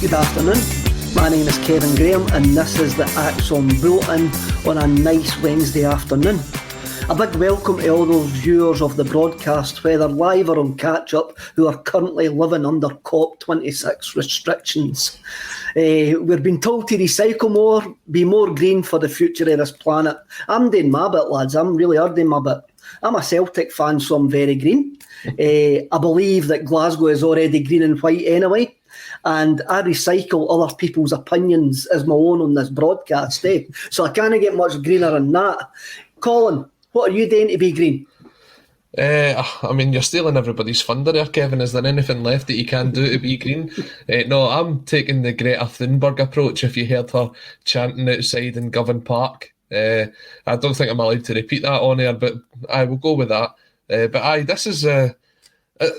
Good afternoon, my name is Kevin Graham and this is the ACSOM Bulletin on a nice Wednesday afternoon. A big welcome to all those viewers of the broadcast, whether live or on catch-up, who are currently living under COP26 restrictions. We're being told to recycle more, be more green for the future of this planet. I'm doing my bit, lads. I'm really doing my bit. I'm a Celtic fan, so I'm very green. I believe that Glasgow is already green and white anyway. And I recycle other people's opinions as my own on this broadcast, so I can't get much greener than that. Colin, what are you doing to be green? I mean, you're stealing everybody's thunder there, Kevin. Is there anything left that you can do to be green? No, I'm taking the Greta Thunberg approach, if you heard her chanting outside in Govan Park. I don't think I'm allowed to repeat that on air, but I will go with that.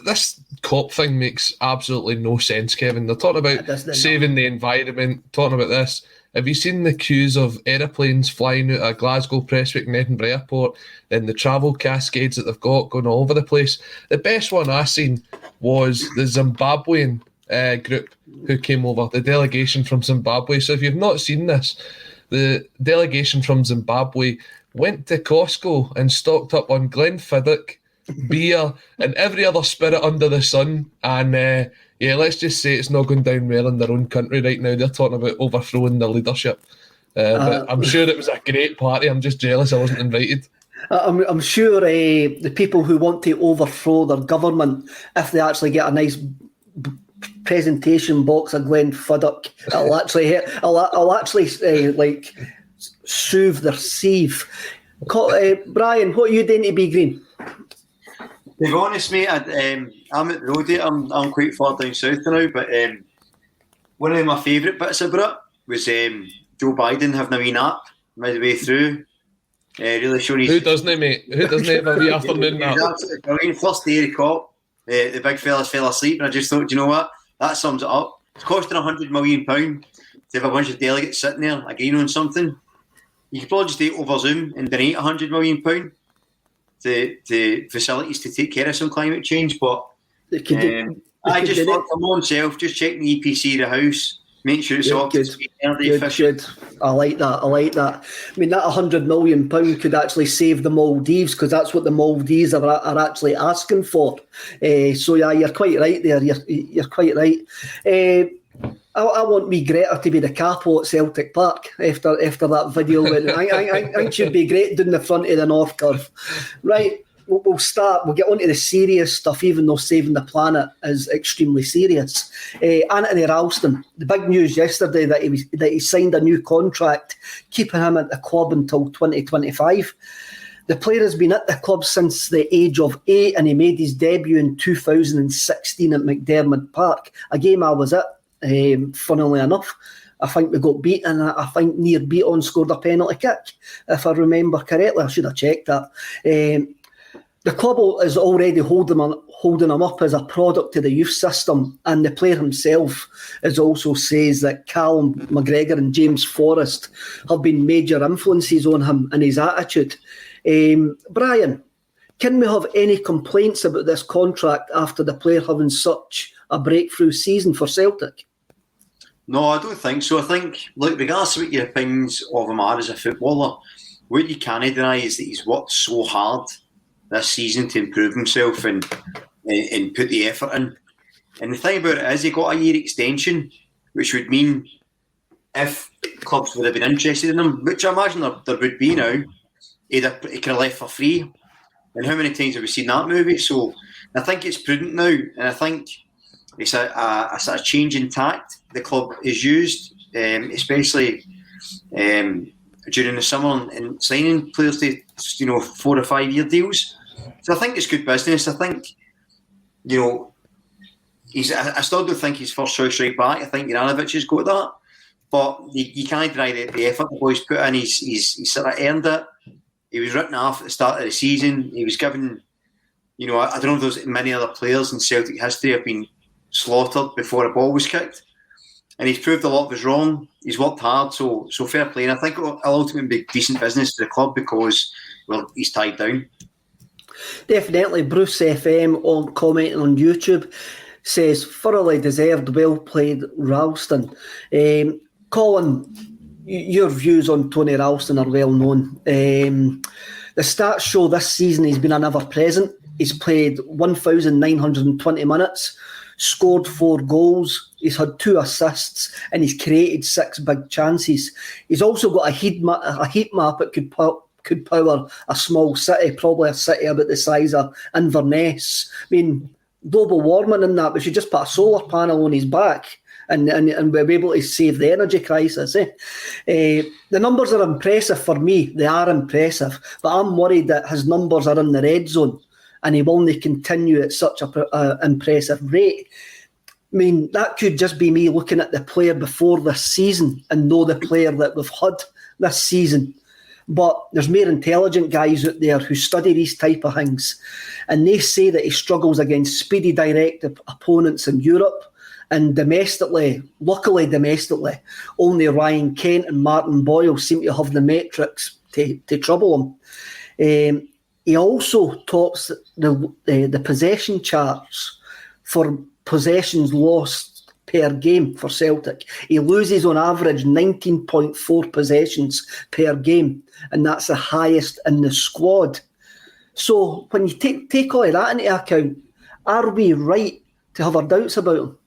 This COP thing makes absolutely no sense, Kevin. They're talking about saving the environment, talking about this. Have you seen the queues of aeroplanes flying out of Glasgow, Prestwick and Edinburgh Airport and the travel cascades that they've got going all over the place? The best one I seen was the Zimbabwean group who came over, the delegation from Zimbabwe. So if you've not seen this, the delegation from Zimbabwe went to Costco and stocked up on Glenfiddich, beer and every other spirit under the sun, and let's just say it's not going down well in their own country right now. They're talking about overthrowing their leadership, but I'm sure it was a great party. I'm just jealous I wasn't invited. I'm sure the people who want to overthrow their government, if they actually get a nice presentation box of Glenfiddich, I'll actually soothe their sieve. Brian, what are you doing to be green? To be honest, mate, I'm at the road here. I'm quite far down south now, but one of my favourite bits about it was Joe Biden having a wee nap midway through. Really showing Who doesn't, mate? Who doesn't have a wee afternoon nap? First day of the COP, the big fellas fell asleep, and I just thought, do you know what? That sums it up. It's costing £100 million to have a bunch of delegates sitting there agreeing on something. You could probably just do it over Zoom and donate £100 million to facilities to take care of some climate change, but I just thought for my own self, just checking the EPC of the house, make sure it's all energy efficient. I like that. I mean, that £100 million could actually save the Maldives, because that's what the Maldives are actually asking for. So yeah, you're quite right there. You're quite right. I want me Greta to be the capo at Celtic Park after that video. I think she'd be great down the front of the North Curve. Right, we'll start. We'll get on to the serious stuff, even though saving the planet is extremely serious. Anthony Ralston, the big news yesterday that he signed a new contract, keeping him at the club until 2025. The player has been at the club since the age of 8, and he made his debut in 2016 at McDermott Park, a game I was at. Funnily enough, I think we got beat, and I think Near Beaton scored a penalty kick, if I remember correctly. I should have checked that. The club is already holding him up as a product of the youth system, and the player himself also says that Callum McGregor and James Forrest have been major influences on him and his attitude. Brian, can we have any complaints about this contract after the player having such a breakthrough season for Celtic? No, I don't think so. I think, look, regardless of what your opinions of him are as a footballer, what you can't deny is that he's worked so hard this season to improve himself and put the effort in. And the thing about it is he got a year extension, which would mean if clubs would have been interested in him, which I imagine there would be now, he could have left for free. And how many times have we seen that movie? So I think it's prudent now, and I think it's a sort of change in tact the club is used, especially during the summer and signing players to 4 or 5 year deals. So I think it's good business. I think I still don't think he's first choice right back. I think Juranovic has got that, but you can't deny the effort the boys put in. He's sort of earned it. He was written off at the start of the season. He was given, I don't know if there's many other players in Celtic history have been slaughtered before a ball was kicked. And he's proved a lot of us wrong. He's worked hard, so fair play. And I think it'll ultimately be decent business to the club because, well, he's tied down. Definitely. Bruce FM commenting on YouTube. says, thoroughly deserved, well played, Ralston. Colin, your views on Tony Ralston are well known. The stats show this season he's been an ever-present. He's played 1,920 minutes, scored 4 goals, he's had 2 assists, and he's created 6 big chances. He's also got a heat map that could power a small city, probably a city about the size of Inverness. I mean, global warming and that, we should just put a solar panel on his back and we'll be able to save the energy crisis. The numbers are impressive for me. They are impressive, but I'm worried that his numbers are in the red zone and he will only continue at such a impressive rate. I mean, that could just be me looking at the player before this season and know the player that we've had this season. But there's more intelligent guys out there who study these type of things, and they say that he struggles against speedy, direct opponents in Europe. And luckily domestically, only Ryan Kent and Martin Boyle seem to have the metrics to trouble him. He also tops the possession charts for possessions lost per game for Celtic. He loses on average 19.4 possessions per game, and that's the highest in the squad. So when you take all of that into account, are we right to have our doubts about him?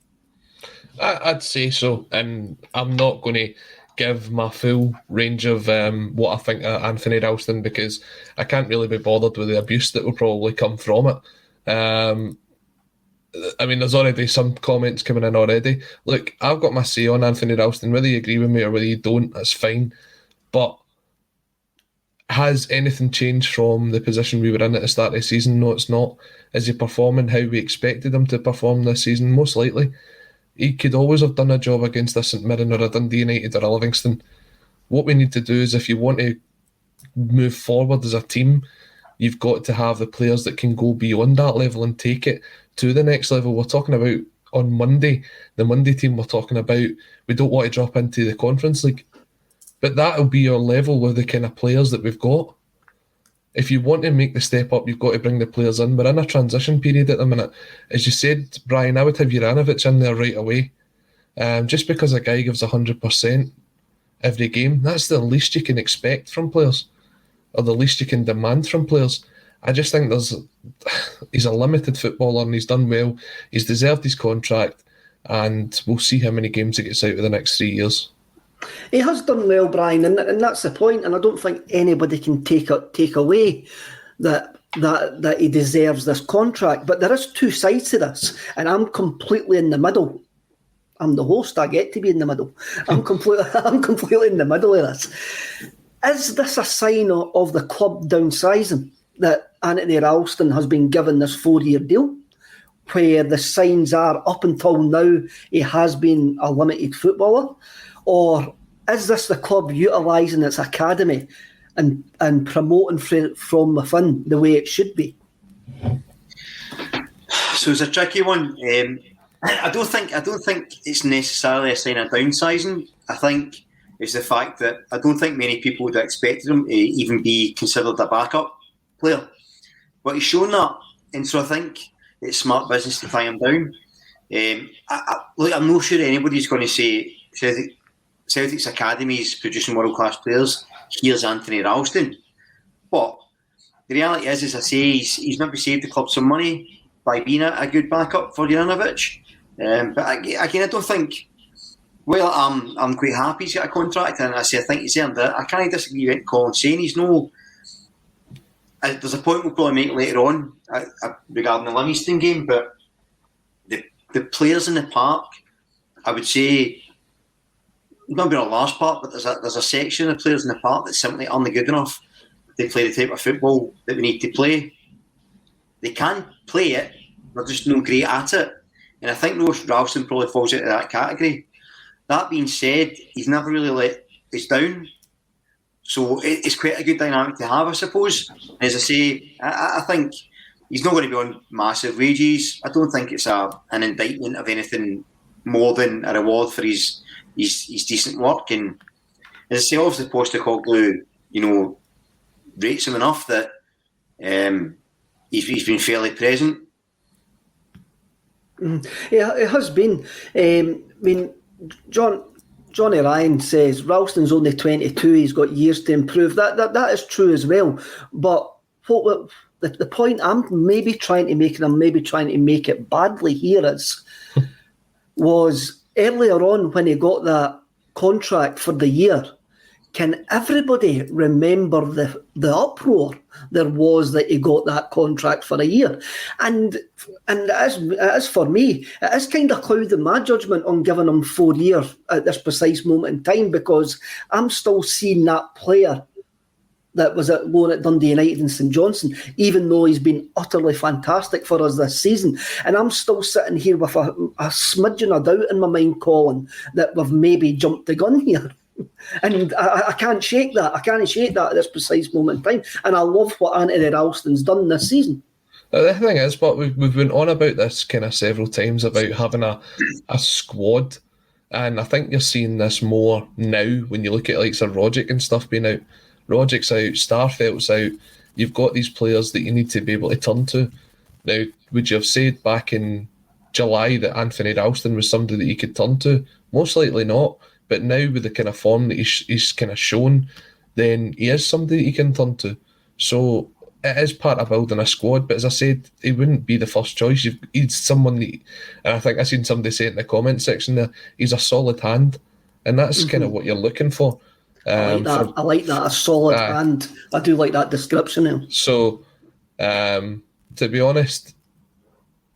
I'd say so, and I'm not going to give my full range of what I think of Anthony Ralston, because I can't really be bothered with the abuse that will probably come from it. I mean, there's already some comments coming in already. Look, I've got my say on Anthony Ralston. Whether you agree with me or whether you don't, that's fine. But has anything changed from the position we were in at the start of the season? No, it's not. Is he performing how we expected him to perform this season? Most likely. He could always have done a job against a St Mirren or a Dundee United or a Livingston. What we need to do is, if you want to move forward as a team, you've got to have the players that can go beyond that level and take it to the next level. We're talking about on Monday, the Monday team we're talking about, we don't want to drop into the Conference League. But that'll be your level with the kind of players that we've got. If you want to make the step up, you've got to bring the players in. We're in a transition period at the minute. As you said, Brian, I would have Juranovic in there right away. Just because a guy gives 100% every game, that's the least you can expect from players, or the least you can demand from players. I just think he's a limited footballer and he's done well. He's deserved his contract, and we'll see how many games he gets out of the next 3 years. He has done well, Brian, and that's the point. And I don't think anybody can take away that he deserves this contract. But there is 2 sides to this, and I'm completely in the middle. I'm the host. I get to be in the middle. I'm completely in the middle of this. Is this a sign of the club downsizing, that Anthony Ralston has been given this 4-year deal, where the signs are up until now he has been a limited footballer? Or is this the club utilising its academy and promoting from within the way it should be? So it's a tricky one. I don't think it's necessarily a sign of downsizing. I think it's the fact that I don't think many people would have expected him to even be considered a backup player. But he's shown that, and so I think it's smart business to tie him down. I'm not sure anybody's going to say Celtic's academy is producing world-class players. Here's Anthony Ralston. But the reality is, as I say, he's maybe saved the club some money by being a good backup for Juranovic. But again, I don't think. Well, I'm quite happy he's got a contract, and I think he's earned it. I can't disagree with Colin saying he's no. There's a point we'll probably make later on regarding the Livingston game, but the players in the park, I would say, not being a large part, but there's a section of players in the park that simply aren't good enough to play the type of football that we need to play. They can play it, they're just not great at it. And I think Ralston probably falls into that category. That being said, he's never really let us down. So it's quite a good dynamic to have, I suppose. As I say, I think he's not going to be on massive wages. I don't think it's an indictment of anything more than a reward for his decent work. And as I say, obviously Postecoglou, rates him enough that he's been fairly present. Yeah, it has been. I mean, Johnny Ryan says Ralston's only 22. He's got years to improve. That is true as well. But what the point I'm maybe trying to make, and I'm maybe trying to make it badly here, was earlier on when he got that contract for the year. Can everybody remember the uproar there was that he got that contract for a year? And as for me, it is kind of clouding my judgment on giving him 4 years at this precise moment in time, because I'm still seeing that player that was at loan at Dundee United and St Johnstone, even though he's been utterly fantastic for us this season. And I'm still sitting here with a smidgen of doubt in my mind, Colin, that we've maybe jumped the gun here. And I can't shake that. I can't shake that at this precise moment in time. And I love what Anthony Ralston's done this season. The thing is, but we've been on about this kind of several times about having a squad, and I think you're seeing this more now when you look at like Sir Rogic and stuff being out. Rogic's out, Starfelt's out. You've got these players that you need to be able to turn to. Now, would you have said back in July that Anthony Ralston was somebody that you could turn to? Most likely not. But now with the kind of form that he's kind of shown, then he is somebody that you can turn to. So it is part of building a squad. But as I said, he wouldn't be the first choice. He's someone that, and I think I seen somebody say it in the comment section there, he's a solid hand. And that's kind of what you're looking for. I like that, a solid hand. I do like that description now. So, to be honest,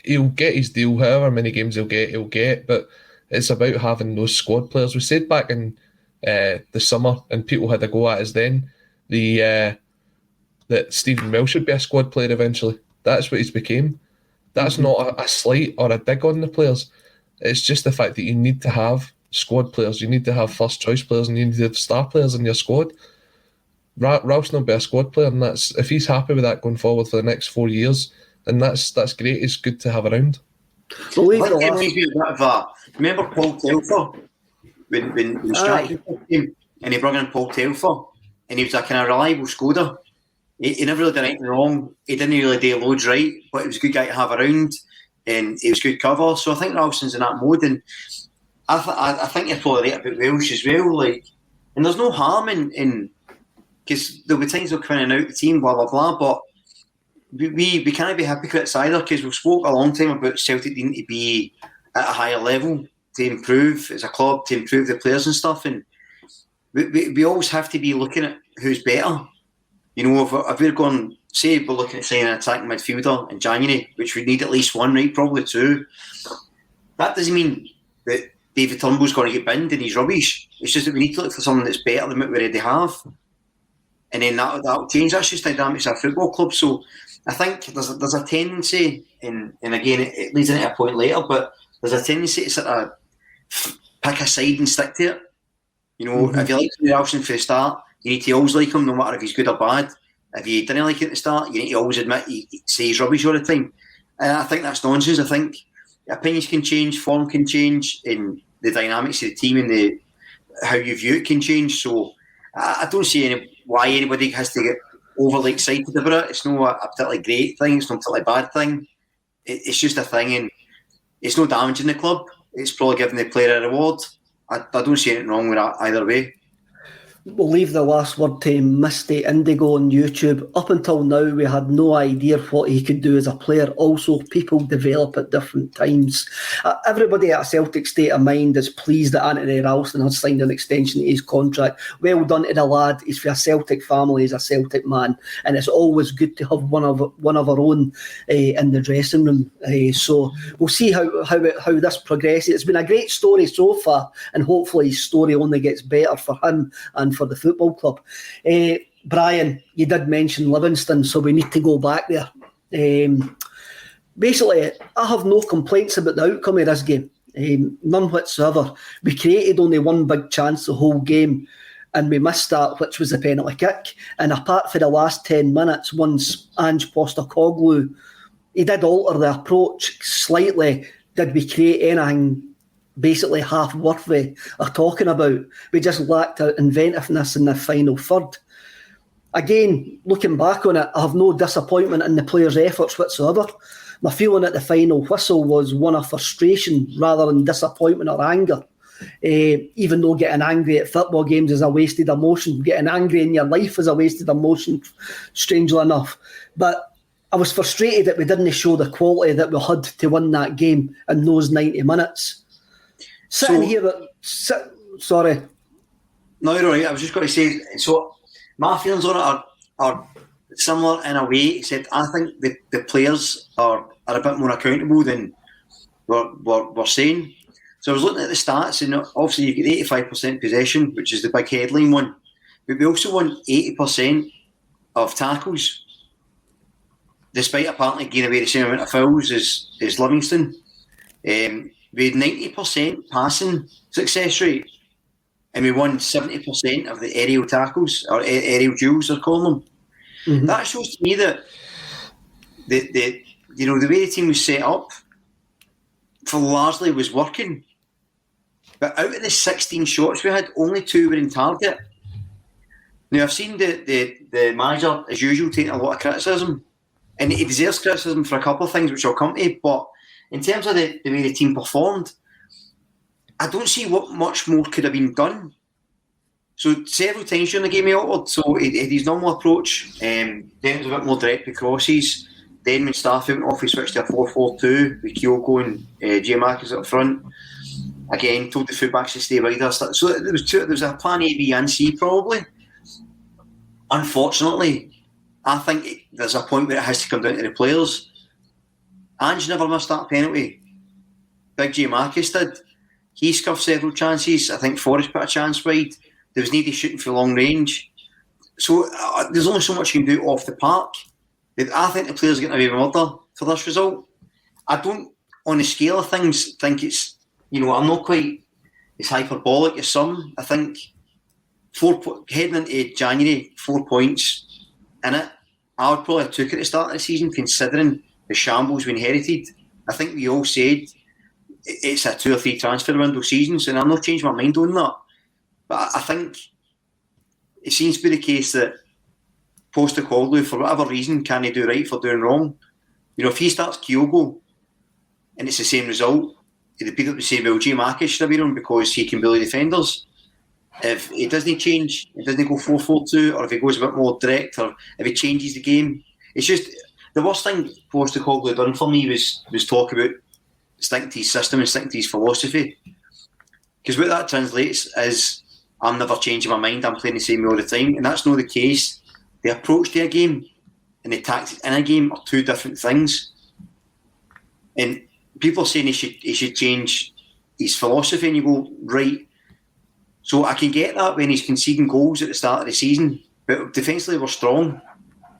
he'll get his deal, however many games he'll get, but it's about having those squad players. We said back in the summer, and people had a go at us then, that Stephen Welsh should be a squad player eventually. That's what he's became. That's not a slight or a dig on the players. It's just the fact that you need to have squad players, you need to have first choice players, and you need to have star players in your squad. Ralston will be a squad player, and that's, if he's happy with that going forward for the next 4 years, then that's great. It's good to have around. Remember Paul Telfer when Stratford came and he brought in Paul Telfer, and he was a kind of reliable scorer. He never really did anything wrong. He didn't really do loads right, but he was a good guy to have around, and he was good cover. So I think Ralston's in that mode, and I think you're probably right about Welsh as well. Like, and there's no harm in because there'll be times they'll come in and out the team, blah blah blah. But we can't be hypocrites either, because we've spoke a long time about Celtic needing to be at a higher level to improve as a club, to improve the players and stuff. And we always have to be looking at who's better. You know, if we're going, say we're looking at signing an attacking midfielder in January, which we need at least one, right? Probably two. That doesn't mean that David Turnbull's going to get binned and he's rubbish. It's just that we need to look for someone that's better than what we already have. And then that'll change. That's just the dynamics of a football club. So I think there's a tendency, and again, it leads into a point later, but there's a tendency to sort of pick a side and stick to it. You know, if you like Ralston for the start, you need to always like him, no matter if he's good or bad. If you didn't like it at the start, you need to always admit you say he's rubbish all the time. And I think that's nonsense. I think opinions can change, form can change, and the dynamics of the team and how you view it can change. So I don't see why anybody has to get overly excited about it. It's not a particularly great thing. It's not a particularly bad thing. It's just a thing, and it's no damaging the club. It's probably giving the player a reward. I don't see anything wrong with that either way. We'll leave the last word to Misty Indigo on YouTube. Up until now, we had no idea what he could do as a player. Also, people develop at different times. Everybody at Celtic State of Mind is pleased that Anthony Ralston has signed an extension to his contract. Well done to the lad. He's for a Celtic family. He's a Celtic man. And it's always good to have one of our own in the dressing room. So we'll see how this progresses. It's been a great story so far, and hopefully his story only gets better for him and for the football club. Brian, you did mention Livingston, so we need to go back there. Basically, I have no complaints about the outcome of this game, none whatsoever. We created only one big chance the whole game, and we missed that, which was the penalty kick. And apart from the last 10 minutes, once Ange Postecoglou, he did alter the approach slightly. Did we create anything basically half worthy of talking about? We just lacked inventiveness in the final third. Again, looking back on it, I have no disappointment in the players' efforts whatsoever. My feeling at the final whistle was one of frustration rather than disappointment or anger. Even though getting angry at football games is a wasted emotion, getting angry in your life is a wasted emotion, strangely enough. But I was frustrated that we didn't show the quality that we had to win that game in those 90 minutes. Sorry. No, you're right. I was just going to say, so my feelings on it are similar in a way, except I think the players are a bit more accountable than we're saying. So I was looking at the stats, and obviously you get 85% possession, which is the big headline one. But we also won 80% of tackles, despite apparently giving away the same amount of fouls as Livingston. We had 90% passing success rate, and we won 70% of the aerial tackles, or aerial duels, they're calling them. Mm-hmm. That shows to me that the way the team was set up for largely was working. But out of the 16 shots we had, only 2 were in target. Now, I've seen the manager, as usual, taking a lot of criticism. And he deserves criticism for a couple of things, which I'll come to. But in terms of the way the team performed, I don't see what much more could have been done. So several times during the game he altered. So he had his normal approach. Then it was a bit more direct with crosses. Then when Stafford went off, he switched to a 4-4-2 with Kyogo and Giamakis up front. Again, told the fullbacks to stay wider. So there was a plan A, B and C probably. Unfortunately, I think there's a point where it has to come down to the players. Ange never missed that penalty. Big Giamakis did. He scuffed several chances. I think Forrest put a chance wide. There was needy shooting for long range. So there's only so much you can do off the park. I think the players are getting away with murder for this result. I don't, on the scale of things, think it's, I'm not quite as hyperbolic as some. I think heading into January, 4 points in it, I would probably have took it at the start of the season, considering the shambles we inherited. I think we all said it's a 2 or 3 transfer window seasons, and I'm not changing my mind on that. But I think it seems to be the case that Postecoglou, for whatever reason, can he do right for doing wrong? If he starts Kyogo and it's the same result, the people would say, well, Giamakis should have been on because he can bully defenders. If he doesn't change, he doesn't go 4-4-2, or if he goes a bit more direct, or if he changes the game, it's just the worst thing Postecoglou done for me was talk about sticking to his system and sticking to his philosophy. Because what that translates is, I'm never changing my mind, I'm playing the same way all the time, and that's not the case. The approach to a game and the tactics in a game are 2 different things. And people are saying he should change his philosophy, and you go, right. So I can get that when he's conceding goals at the start of the season, but defensively we're strong.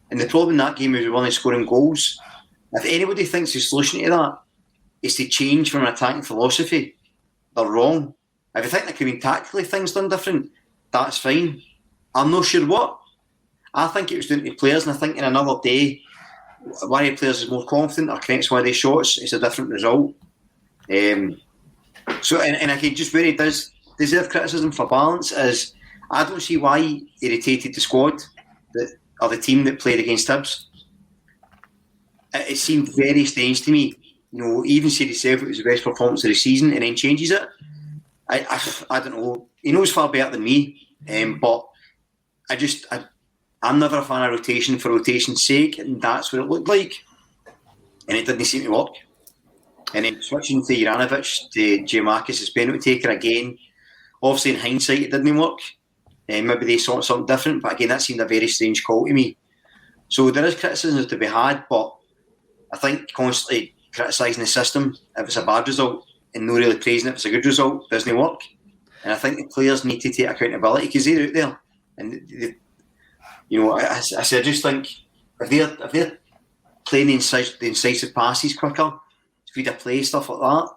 And the problem in that game is we weren't scoring goals. If anybody thinks the solution to that is to change from an attacking philosophy, they're wrong. If you think there could be tactically things done different, that's fine. I'm not sure what. I think it was down to players, and I think in another day, one of the players is more confident or connects one of their shots, it's a different result. And I can just, where he does deserve criticism for balance, is I don't see why he irritated the squad or the team that played against Hibs. It seemed very strange to me. He even said himself it was the best performance of the season and then changes it. I don't know. He knows far better than me, but I'm never a fan of rotation for rotation's sake, and that's what it looked like. And it didn't seem to work. And then switching to Juranovic, to Giamakis as penalty taker again, obviously in hindsight it didn't work. Maybe they saw something different, but again that seemed a very strange call to me. So there is criticism to be had, but I think constantly criticising the system if it's a bad result and not really praising it if it's a good result doesn't work. And I think the players need to take accountability because they're out there. And I just think if they're playing the incisive passes quicker, speed of play, stuff like that,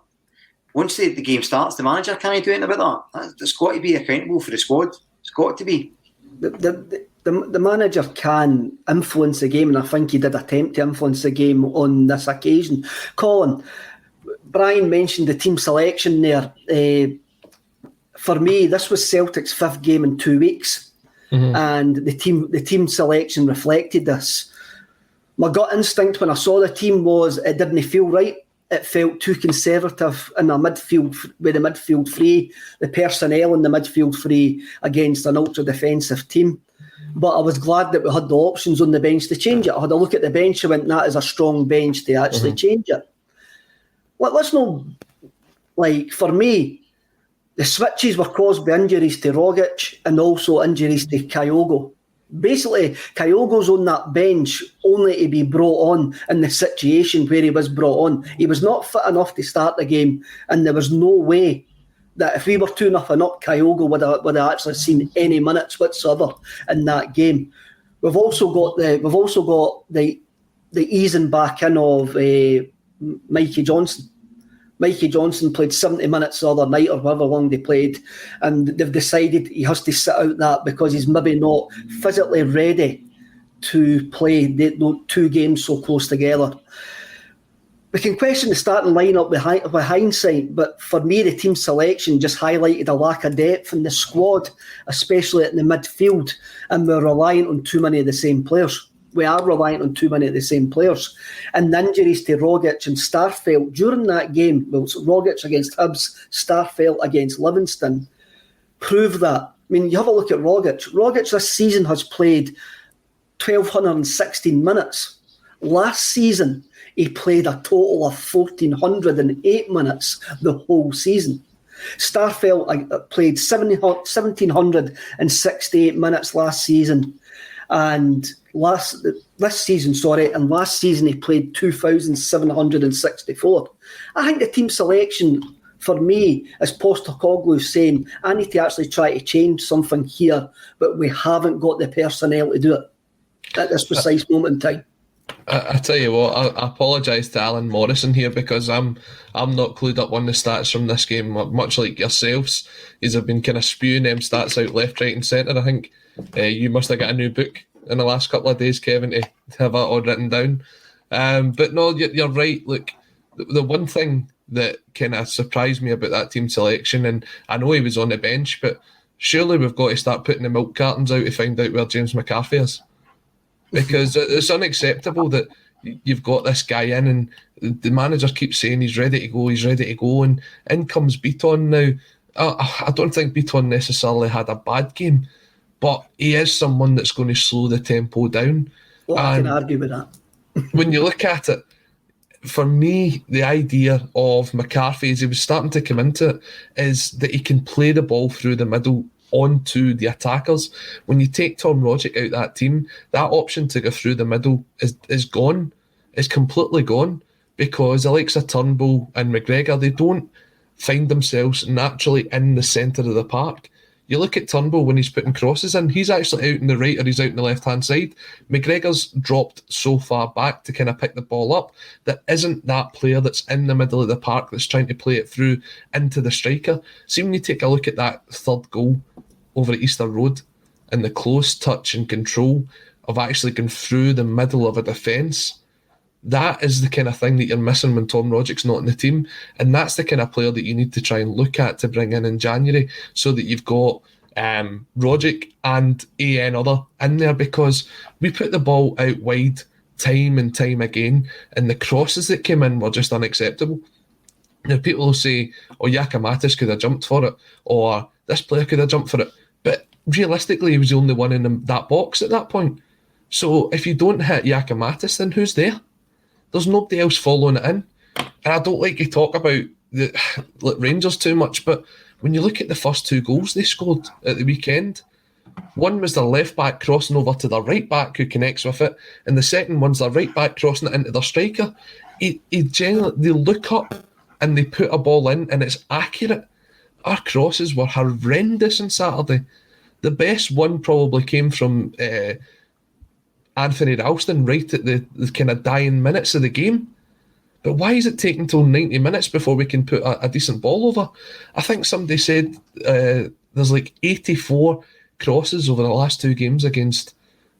once the game starts, the manager can't do anything about that. It's got to be accountable for the squad. It's got to be. The manager can influence the game, and I think he did attempt to influence the game on this occasion. Colin, Brian mentioned the team selection there. For me, this was Celtic's 5th game in 2 weeks, and the team selection reflected this. My gut instinct when I saw the team was it didn't feel right. It felt too conservative in the midfield, with the midfield free, the personnel in the midfield free against an ultra-defensive team. But I was glad that we had the options on the bench to change it. I had a look at the bench and went, that is a strong bench to actually change it. Let's not, for me, the switches were caused by injuries to Rogic and also injuries to Kyogo. Basically, Kyogo's on that bench only to be brought on in the situation where he was brought on. He was not fit enough to start the game, and there was no way that if we were 2-0 up, Kyogo would have actually seen any minutes whatsoever in that game. We've also got the easing back in of Mikey Johnson. Mikey Johnson played 70 minutes the other night or however long they played, and they've decided he has to sit out that because he's maybe not physically ready to play the 2 games so close together. We can question the starting lineup with hindsight, but for me the team selection just highlighted a lack of depth in the squad, especially in the midfield, and we're reliant on too many of the same players. We are reliant on too many of the same players. And the injuries to Rogic and Starfelt during that game, well, Rogic against Hibs, Starfelt against Livingston, prove that. I mean, you have a look at Rogic. Rogic this season has played 1,216 minutes. Last season, he played a total of 1,408 minutes the whole season. Starfelt played 1,768 minutes last season. And last season he played 2,764. I think the team selection for me is Postecoglou saying, I need to actually try to change something here, but we haven't got the personnel to do it at this precise moment in time. I tell you what, I apologise to Alan Morrison here because I'm not clued up on the stats from this game, much like yourselves. He's been kind of spewing them stats out left, right and centre. I think you must have got a new book in the last couple of days, Kevin, to have that all written down. But no, you're right. Look, the one thing that kind of surprised me about that team selection, and I know he was on the bench, but surely we've got to start putting the milk cartons out to find out where James McCarthy is. Because it's unacceptable that you've got this guy in and the manager keeps saying he's ready to go, and in comes Beaton now. I don't think Beaton necessarily had a bad game, but he is someone that's going to slow the tempo down. Well, I can argue with that. When you look at it, for me, the idea of McCarthy, as he was starting to come into it, is that he can play the ball through the middle onto the attackers. When you take Tom Rogic out that team, that option to go through the middle is gone. It's completely gone, because the likes of Turnbull and McGregor, they don't find themselves naturally in the centre of the park. You look at Turnbull when he's putting crosses in, he's actually out in the right or he's out in the left-hand side. McGregor's dropped so far back to kind of pick the ball up that isn't that player that's in the middle of the park that's trying to play it through into the striker. See, when you take a look at that third goal over at Easter Road and the close touch and control of actually going through the middle of a defence, that is the kind of thing that you're missing when Tom Rogic's not in the team. And that's the kind of player that you need to try and look at to bring in January, so that you've got Rogic and other in there, because we put the ball out wide time and time again, and the crosses that came in were just unacceptable. Now, people will say, oh, Giakoumakis could have jumped for it, or this player could have jumped for it. But realistically, he was the only one in that box at that point. So if you don't hit Giakoumakis, then who's there? There's nobody else following it in. And I don't like to talk about the Rangers too much, but when you look at the first 2 goals they scored at the weekend, one was their left back crossing over to their right back who connects with it, and the second one's their right back crossing it into their striker. They look up and they put a ball in and it's accurate. Our crosses were horrendous on Saturday. The best one probably came from Anthony Ralston right at the kind of dying minutes of the game. But why is it taking till 90 minutes before we can put a decent ball over? I think somebody said there's like 84 crosses over the last 2 games against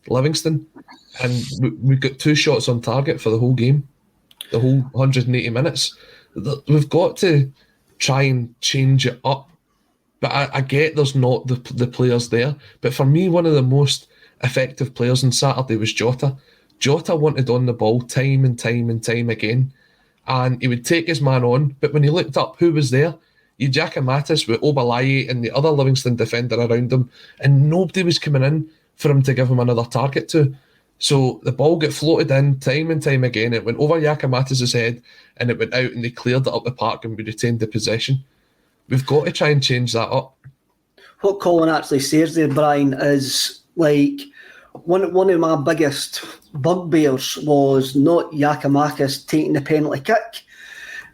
Livingston, and we've got 2 shots on target for the whole game, the whole 180 minutes. We've got to try and change it up. But I get there's not the players there. But for me, one of the most effective players on Saturday was Jota. Jota wanted on the ball time and time and time again, and he would take his man on, but when he looked up, who was there? You Giakoumakis with Obalaye and the other Livingston defender around him, and nobody was coming in for him to give him another target to. So the ball got floated in time and time again. It went over Giakoumakis' head and it went out, and they cleared it up the park and we retained the possession. We've got to try and change that up. What Colin actually says there, Brian, is like one of my biggest bugbears was not Giakoumakis taking the penalty kick.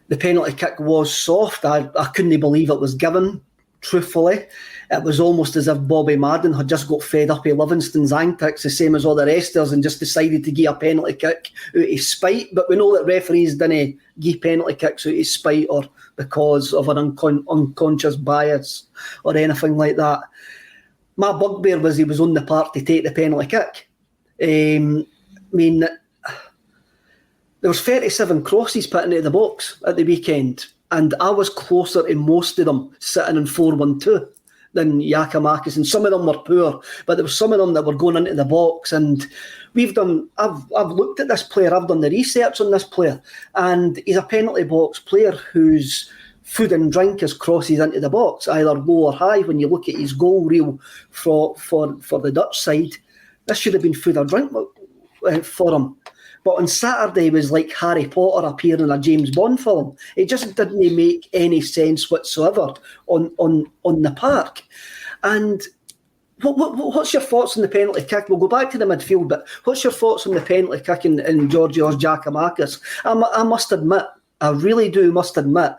The penalty kick was soft. I couldn't believe it was given, truthfully. It was almost as if Bobby Madden had just got fed up of Livingston's antics, the same as all the rest of us, and just decided to give a penalty kick out of spite. But we know that referees didn't give penalty kicks out of spite or because of an unconscious bias or anything like that. My bugbear was he was on the park to take the penalty kick. I mean, there was 37 crosses put into the box at the weekend, and I was closer to most of them sitting in 4-1-2 than Giakoumakis, and some of them were poor, but there were some of them that were going into the box. And I've looked at this player, I've done the research on this player, and he's a penalty box player whose food and drink is crosses into the box, either low or high. When you look at his goal reel for the Dutch side, this should have been food or drink for him. But on Saturday, it was like Harry Potter appearing in a James Bond film. It just didn't make any sense whatsoever on the park. And what's your thoughts on the penalty kick? We'll go back to the midfield, but what's your thoughts on the penalty kick in Georgios Giakoumakis? I must admit, I really do must admit,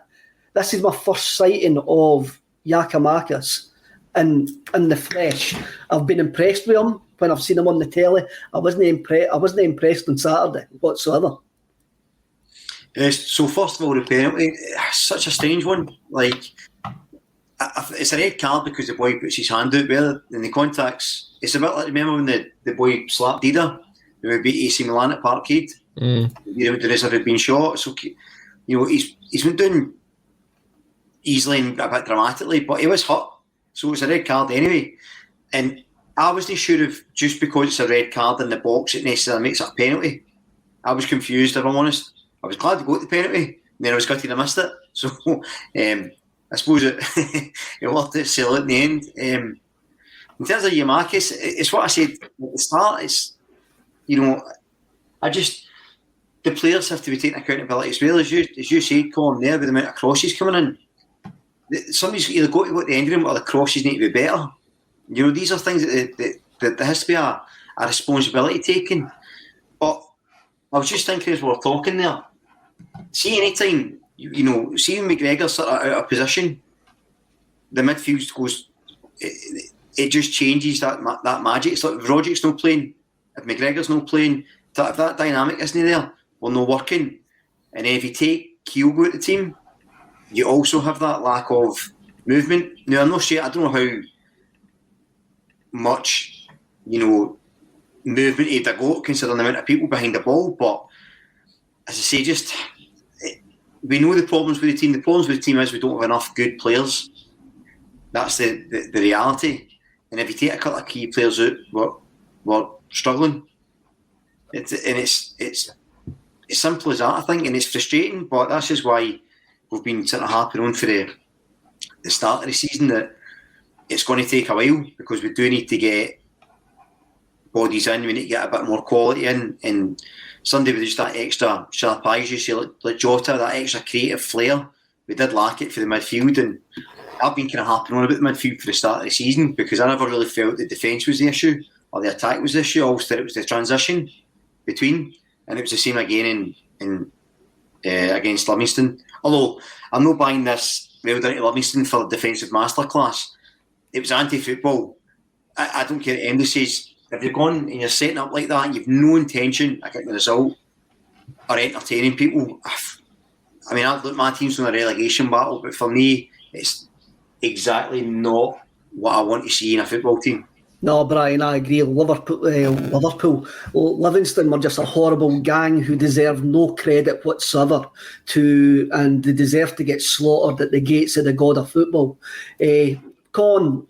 this is my first sighting of Giakoumakis in the flesh. I've been impressed with him when I've seen him on the telly. I wasn't impressed on Saturday whatsoever. So first of all, the penalty, such a strange one. Like, it's a red card because the boy puts his hand out there and the contacts. It's a bit like, remember when the boy slapped Dida when we beat AC Milan at Parkhead? The reserve had been shot. So, he's been doing easily and a bit dramatically, but he was hurt. So it's a red card anyway. And I wasn't sure if just because it's a red card in the box it necessarily makes it a penalty. I was confused, if I'm honest. I was glad to go to the penalty, and then I was gutted I missed it. So I suppose it worked its sell at the end. In terms of Giakoumakis, it's what I said at the start. It's, the players have to be taking accountability as well. As you said, Colin, there, with the amount of crosses coming in. Somebody's either got to go to the end of them or the crosses need to be better. These are things that there has to be a responsibility taken. But I was just thinking as we were talking there, see any time, see when McGregor's sort of out of position, the midfield goes, it just changes that magic. It's like if Roderick's not playing, if McGregor's not playing, if that dynamic isn't there, we're not working. And then if you take Kyogo out the team, you also have that lack of movement. Now, I'm not sure, I don't know how much, movement he'd have got considering the amount of people behind the ball, but as I say, we know the problems with the team. The problems with the team is we don't have enough good players. That's the reality. And if you take a couple of key players out, we're struggling. It's as simple as that, I think, and it's frustrating, but that's just why we've been sort of harping on for the start of the season that it's going to take a while, because we do need to get bodies in, we need to get a bit more quality in, and Sunday with just that extra sharp eyes, you see, like Jota, that extra creative flair, we did lack it for the midfield. And I've been kind of harping on about the midfield for the start of the season, because I never really felt the defence was the issue or the attack was the issue. I always thought it was the transition between, and it was the same again in against Livingston. Although I'm not buying this well down to Livingston for the defensive masterclass. It was anti-football. I don't care what anybody says. If you're going and you're setting up like that and you've no intention of getting the result or entertaining people, I mean, my team's on a relegation battle, but for me, it's exactly not what I want to see in a football team. No, Brian, I agree. Liverpool, Livingston were just a horrible gang who deserve no credit whatsoever and they deserve to get slaughtered at the gates of the god of football. Colin,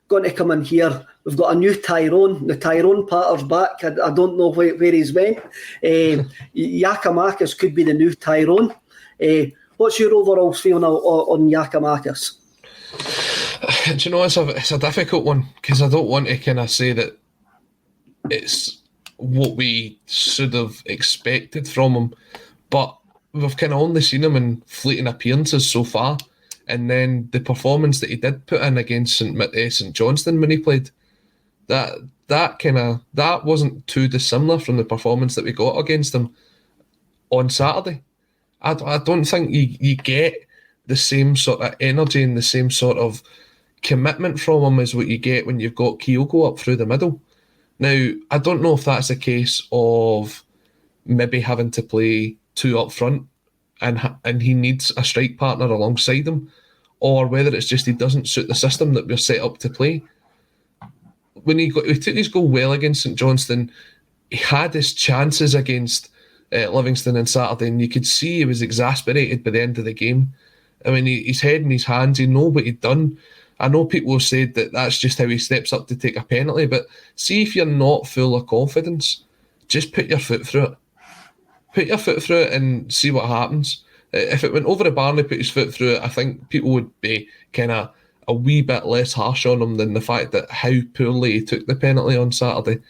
going to come in here. We've got a new Tyrone. The Tyrone patter's back. I don't know where he's went. Giakoumakis could be the new Tyrone. What's your overall feeling on Giakoumakis? Do you know, it's a difficult one, because I don't want to kind of say that it's what we should have expected from him, but we've kind of only seen him in fleeting appearances so far, and then the performance that he did put in against St Johnstone when he played, that wasn't too dissimilar from the performance that we got against him on Saturday. I don't think you get the same sort of energy and the same sort of commitment from him as what you get when you've got Kyogo up through the middle. Now, I don't know if that's a case of maybe having to play two up front and he needs a strike partner alongside him, or whether it's just he doesn't suit the system that we're set up to play. When he took his goal well against St Johnstone, he had his chances against Livingston on Saturday, and you could see he was exasperated by the end of the game. I mean, his head in his hands, he knew what he'd done. I know people have said that that's just how he steps up to take a penalty, but see if you're not full of confidence, just put your foot through it. Put your foot through it and see what happens. If it went over the bar and he put his foot through it, I think people would be kind of a wee bit less harsh on him than the fact that how poorly he took the penalty on Saturday.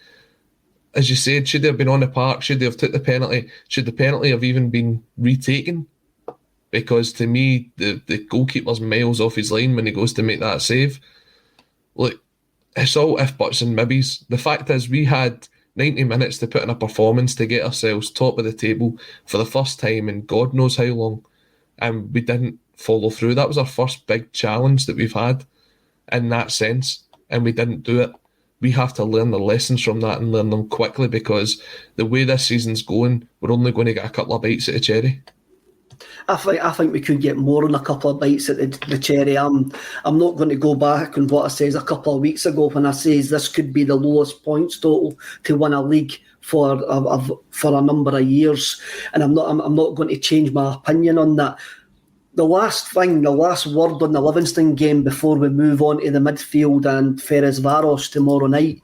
As you said, should he have been on the park? Should they have took the penalty? Should the penalty have even been retaken? Because to me, the goalkeeper's miles off his line when he goes to make that save. Look, it's all if, buts and maybes. The fact is, we had 90 minutes to put in a performance to get ourselves top of the table for the first time in God knows how long, and we didn't follow through. That was our first big challenge that we've had in that sense, and we didn't do it. We have to learn the lessons from that and learn them quickly, because the way this season's going, we're only going to get a couple of bites at the cherry. I think we could get more than a couple of bites at the cherry. I'm not going to go back on what I said a couple of weeks ago when I says this could be the lowest points total to win a league for a number of years, and I'm not going to change my opinion on that. The last word on the Livingston game before we move on to the midfield and Ferencváros tomorrow night.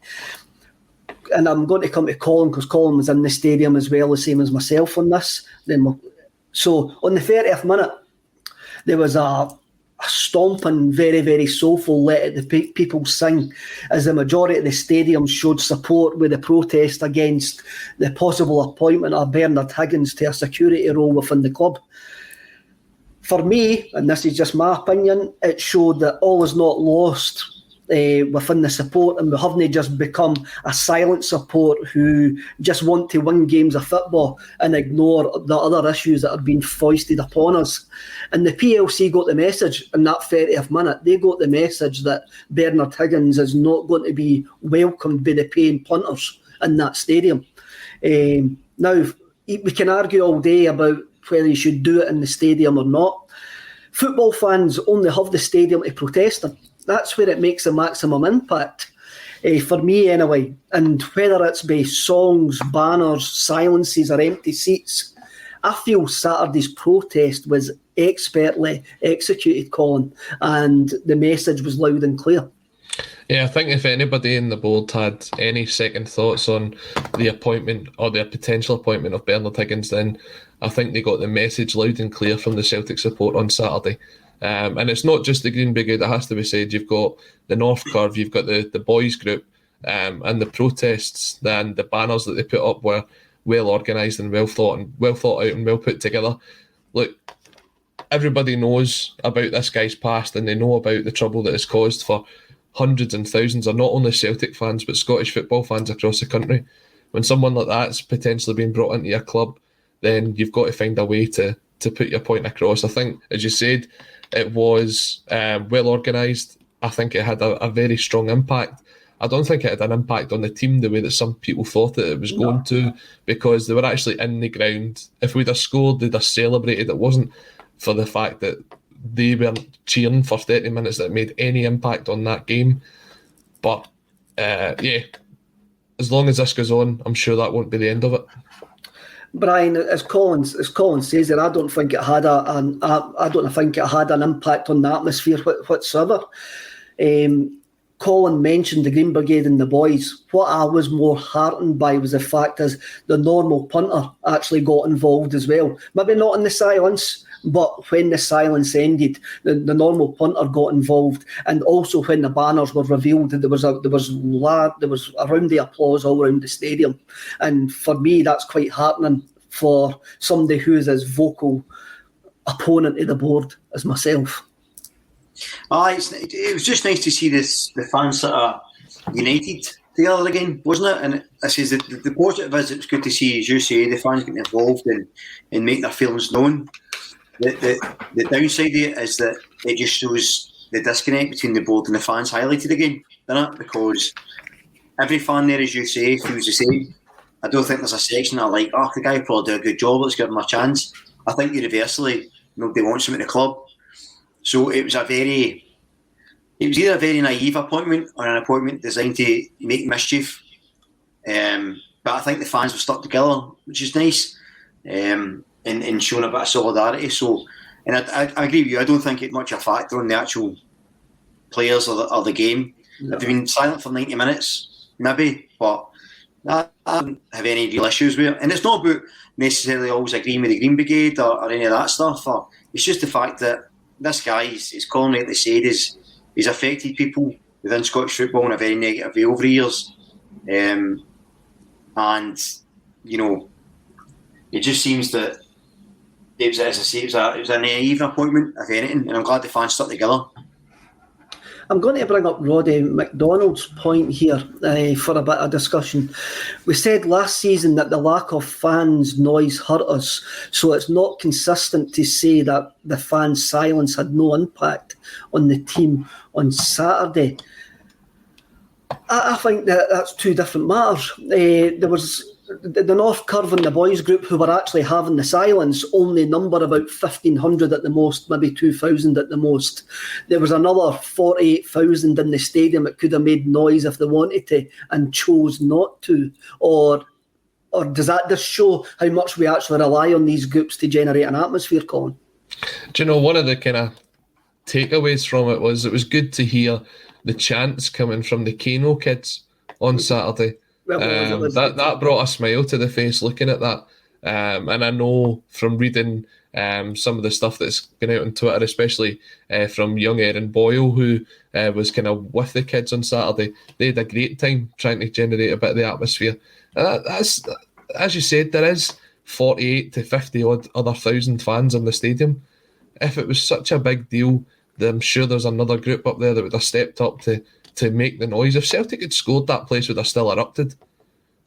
And I'm going to come to Colin, because Colin was in the stadium as well, the same as myself on this. So on the 30th minute, there was a stomping, very, very soulful let the people sing, as the majority of the stadium showed support with the protest against the possible appointment of Bernard Higgins to a security role within the club. For me, and this is just my opinion, it showed that all is not lost within the support, and we haven't just become a silent support who just want to win games of football and ignore the other issues that are being foisted upon us. And the PLC got the message in that 30th minute. They got the message that Bernard Higgins is not going to be welcomed by the paying punters in that stadium. Now, we can argue all day about whether you should do it in the stadium or not. Football fans only have the stadium to protest in. That's where it makes the maximum impact, for me anyway. And whether it's by songs, banners, silences or empty seats, I feel Saturday's protest was expertly executed, Colin, and the message was loud and clear. Yeah, I think if anybody in the board had any second thoughts on the appointment or the potential appointment of Bernard Higgins, then I think they got the message loud and clear from the Celtic support on Saturday. And it's not just the Green Brigade, it has to be said. You've got the North Curve, you've got the boys group, and the protests and the banners that they put up were well organised and well thought out and well put together. Look, everybody knows about this guy's past, and they know about the trouble that it's caused for hundreds and thousands of not only Celtic fans but Scottish football fans across the country. When someone like that's potentially being brought into your club, then you've got to find a way to put your point across. I think, as you said, it was well organised. I think it had a very strong impact. I don't think it had an impact on the team the way that some people thought that it was going to, because they were actually in the ground. If we'd have scored, they'd have celebrated. It wasn't for the fact that they weren't cheering for 30 minutes that made any impact on that game. But yeah, as long as this goes on, I'm sure that won't be the end of it. Brian, as Colin says, that I don't think it had an impact on the atmosphere whatsoever. Colin mentioned the Green Brigade and the boys. What I was more heartened by was the fact is the normal punter actually got involved as well. Maybe not in the silence, but when the silence ended, the normal punter got involved, and also when the banners were revealed, there was around the applause all around the stadium, and for me that's quite heartening for somebody who is as vocal opponent of the board as myself. It was just nice to see the fans sort of united together again, wasn't it? And I says the positive is it's good to see, as you say, the fans getting involved and make their feelings known. The downside of it is that it just shows the disconnect between the board and the fans highlighted again, doesn't it? Because every fan there, as you say, feels the same. I don't think there's a section that are like, the guy probably did a good job, let's give him a chance. I think universally, nobody wants him at the club. So it was either a very naive appointment or an appointment designed to make mischief. But I think the fans were stuck together, which is nice, and showing a bit of solidarity. So, and I agree with you. I don't think it's much a factor on the actual players or the game. No. If they've been silent for 90 minutes, maybe, but I don't have any real issues with it. And it's not about necessarily always agreeing with the Green Brigade or any of that stuff. It's just the fact that this guy, as Colin rightly said, he's affected people within Scottish football in a very negative way over the years. And, you know, it just seems that it was, as I say, it was a naive appointment, if anything, and I'm glad the fans stuck together. I'm going to bring up Roddy McDonald's point here for a bit of discussion. We said last season that the lack of fans' noise hurt us, so it's not consistent to say that the fans' silence had no impact on the team on Saturday. I think that that's two different matters. There was the North Curve and the boys group who were actually having the silence only number about 1,500 at the most, maybe 2,000 at the most. There was another 48,000 in the stadium that could have made noise if they wanted to and chose not to. Or does that just show how much we actually rely on these groups to generate an atmosphere, Colin? Do you know, one of the kind of takeaways from it was good to hear the chants coming from the Kano kids on Saturday. That brought a smile to the face looking at that, and I know from reading some of the stuff that's been out on Twitter, especially from young Erin Boyle, who was kind of with the kids on Saturday. They had a great time trying to generate a bit of the atmosphere. That's, as you said, there is 48 to 50 odd other thousand fans in the stadium. If it was such a big deal, then I'm sure there's another group up there that would have stepped up to make the noise. If Celtic had scored, that place would have still erupted.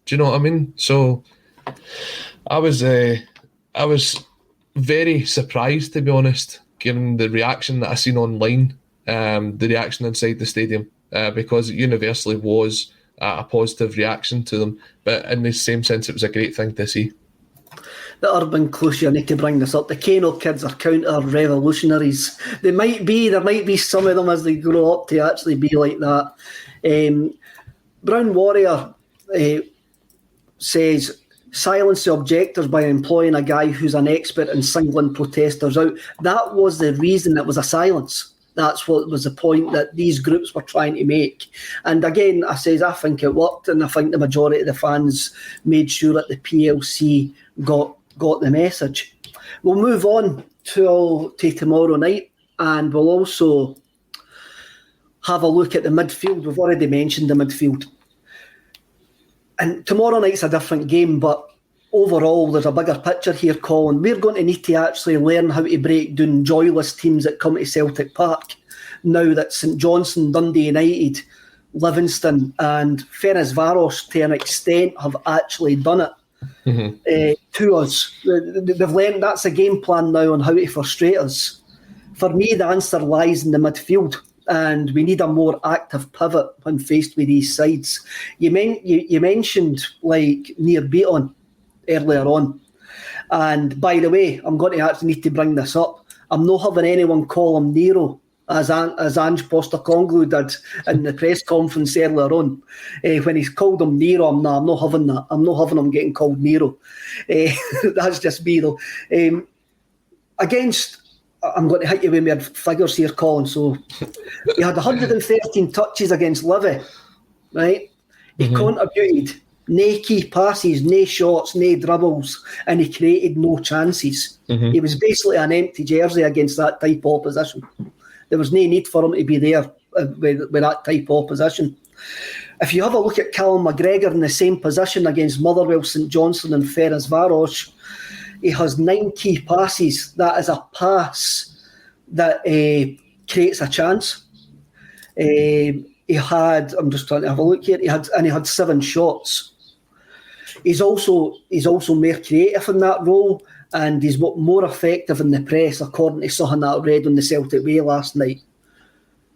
Do you know what I mean? So I was very surprised, to be honest, given the reaction that I seen online, the reaction inside the stadium, because it universally was a positive reaction to them. But in the same sense, it was a great thing to see. The urban cliche, I need to bring this up. The Kano kids are counter-revolutionaries. There might be some of them as they grow up to actually be like that. Brown Warrior says, silence the objectors by employing a guy who's an expert in singling protesters out. That was the reason it was a silence. That's what was the point that these groups were trying to make. And again, I think it worked, and I think the majority of the fans made sure that the PLC got the message. We'll move on to tomorrow night, and we'll also have a look at the midfield. We've already mentioned the midfield. And tomorrow night's a different game, but overall there's a bigger picture here, Colin. We're going to need to actually learn how to break down joyless teams that come to Celtic Park now that St Johnstone, Dundee United, Livingston and Ferencváros to an extent have actually done it. To us. They've learned that's a game plan now on how to frustrate us. For me, the answer lies in the midfield, and we need a more active pivot when faced with these sides. You mentioned like Near Beaton earlier on, and by the way, I'm going to actually need to bring this up. I'm not having anyone call him Nero, as Ange Postecoglou did in the press conference earlier on. When he's called him Nero, I'm not having that. I'm not having him getting called Nero. That's just me though. Against I'm going to hit you with my figures here, Colin. So he had 113 touches against Livy, right? He contributed no key passes, no shots, no dribbles, and he created no chances. He was basically an empty jersey against that type of opposition. There was no need for him to be there with that type of opposition. If you have a look at Callum McGregor in the same position against Motherwell, St Johnstone and Ferencváros, he has 9 key passes. That is a pass that creates a chance. He had, I'm just trying to have a look here, he had 7 shots. He's also more creative in that role, and he's more effective in the press, according to something that I read on the Celtic Way last night.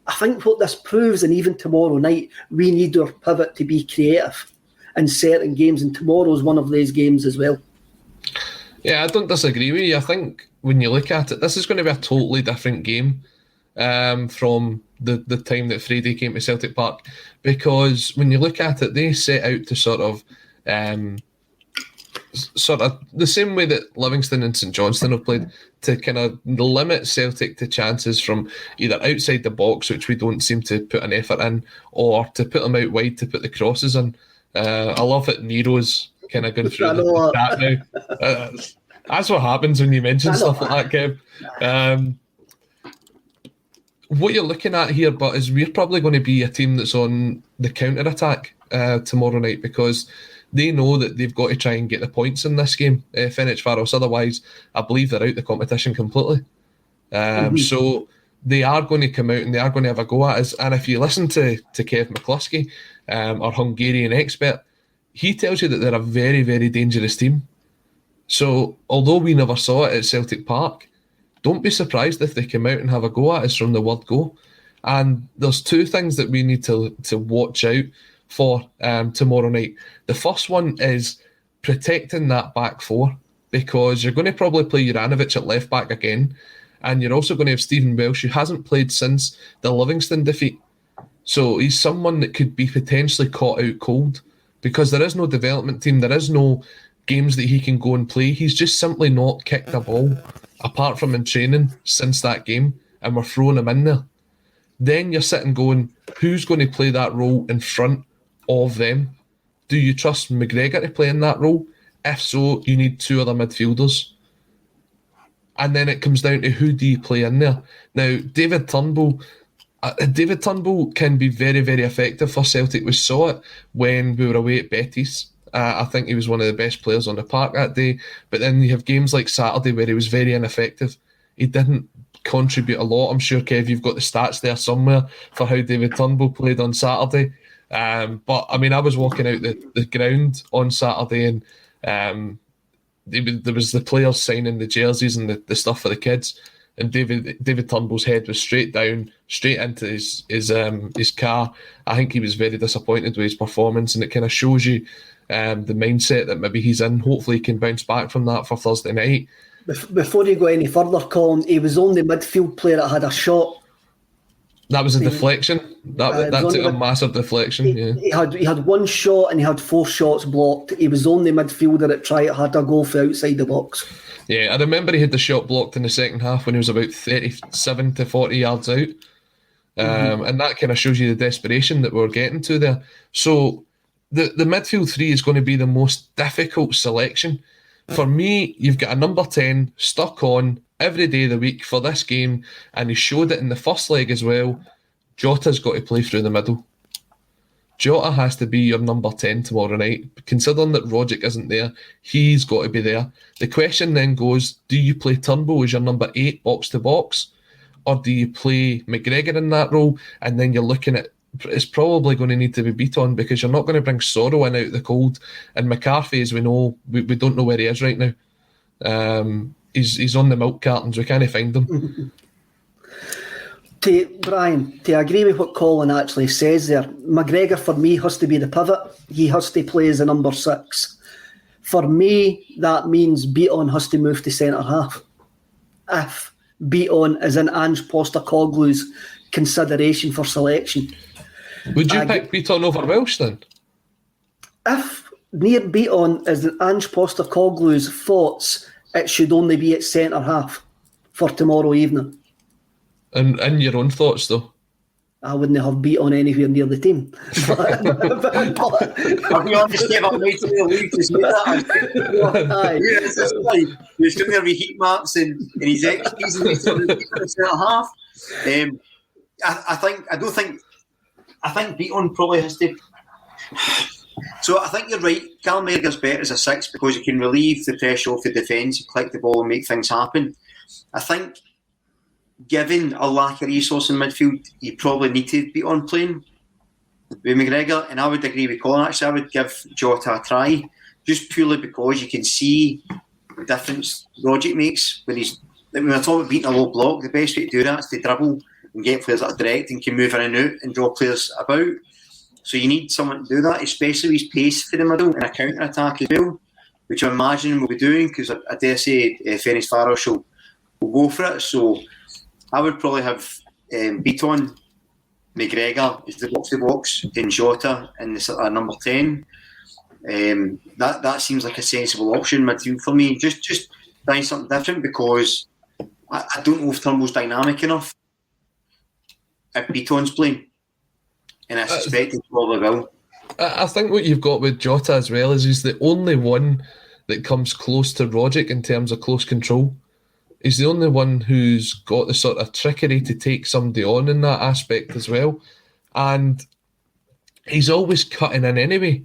I think what this proves, and even tomorrow night, we need our pivot to be creative in certain games, and tomorrow's one of those games as well. Yeah, I don't disagree with you. I think when you look at it, this is going to be a totally different game from the time that Freddie came to Celtic Park, because when you look at it, they set out to sort of the same way that Livingston and St Johnstone have played, to kind of limit Celtic to chances from either outside the box, which we don't seem to put an effort in, or to put them out wide to put the crosses in. I love that Nero's kind of going through the chat now. That's what happens when you mention stuff like that, Kev. What you're looking at here, but is we're probably going to be a team that's on the counter-attack tomorrow night, because they know that they've got to try and get the points in this game, Ferencváros. Otherwise, I believe they're out the competition completely. So they are going to come out and they are going to have a go at us. And if you listen to Kev McCluskey, our Hungarian expert, he tells you that they're a very, very dangerous team. So although we never saw it at Celtic Park, don't be surprised if they come out and have a go at us from the word go. And there's 2 things that we need to watch out for tomorrow night. The first one is protecting that back 4, because you're going to probably play Juranovic at left back again, and you're also going to have Stephen Welsh, who hasn't played since the Livingston defeat. So he's someone that could be potentially caught out cold, because there is no development team, there is no games that he can go and play. He's just simply not kicked a ball, apart from in training, since that game, and we're throwing him in there. Then you're sitting going, who's going to play that role in front of them? Do you trust McGregor to play in that role? If so, you need 2 other midfielders. And then it comes down to who do you play in there. Now, David Turnbull can be very, very effective for Celtic. We saw it when we were away at Betis. I think he was one of the best players on the park that day. But then you have games like Saturday where he was very ineffective. He didn't contribute a lot. I'm sure, Kev, you've got the stats there somewhere for how David Turnbull played on Saturday. But I mean, I was walking out the ground on Saturday, and there was the players signing the jerseys and the stuff for the kids, and David Turnbull's head was straight down, straight into his car. I think he was very disappointed with his performance, and it kind of shows you the mindset that maybe he's in. Hopefully he can bounce back from that for Thursday night. Before you go any further, Colin, he was only midfield player that had a shot. That was a deflection. That took a massive deflection. He had 1 shot and he had 4 shots blocked. He was only midfielder that had a goal for outside the box. Yeah, I remember he had the shot blocked in the second half when he was about 37 to 40 yards out. And that kind of shows you the desperation that we're getting to there. So the midfield 3 is going to be the most difficult selection. For me, you've got a number 10 stuck on every day of the week for this game, and he showed it in the first leg as well. Jota's got to play through the middle. Jota has to be your number 10 tomorrow night. Considering that Rogic isn't there, he's got to be there. The question then goes, do you play Turnbull as your number 8 box to box, or do you play McGregor in that role? And then you're looking at, it's probably going to need to be Beaton, because you're not going to bring Sorrow in out of the cold. And McCarthy, as we know, we don't know where he is right now. He's on the milk cartons. We can't find him. Brian, to agree with what Colin actually says there, McGregor for me has to be the pivot. He has to play as a number 6. For me, that means Beaton has to move to centre half. If Beaton is in Ange Postecoglou's consideration for selection. Would you pick Beaton over Welsh then? If near Beaton is in Ange Postecoglou's thoughts, it should only be at centre half for tomorrow evening. And your own thoughts, though? I wouldn't have beat on anywhere near the team. I'll be honest, Dave, I'm waiting to leave to say that. He's doing their heat maps and his XPs and he's doing the centre half. I think Beaton probably has to. So I think you're right. Callum Edgar's better as a 6 because he can relieve the pressure off the defence, collect the ball and make things happen. I think, given a lack of resource in midfield, you probably need to be on playing with McGregor. And I would agree with Colin. Actually, I would give Jota a try, just purely because you can see the difference Rogic makes when we're talking about beating a low block. The best way to do that is to dribble and get players that are direct and can move in and out and draw players about. So you need someone to do that, especially with his pace for the middle and a counter attack as well, which I'm imagining we'll be doing because I dare say Ferencváros will go for it. So I would probably have Beaton, McGregor is the box in Jota and the number 10. That seems like a sensible option midfield for me. Just trying something different because I don't know if Turnbull's dynamic enough if Beaton's playing. And I suspect he probably will. I think what you've got with Jota as well is he's the only one that comes close to Rogic in terms of close control. He's the only one who's got the sort of trickery to take somebody on in that aspect as well. And he's always cutting in anyway.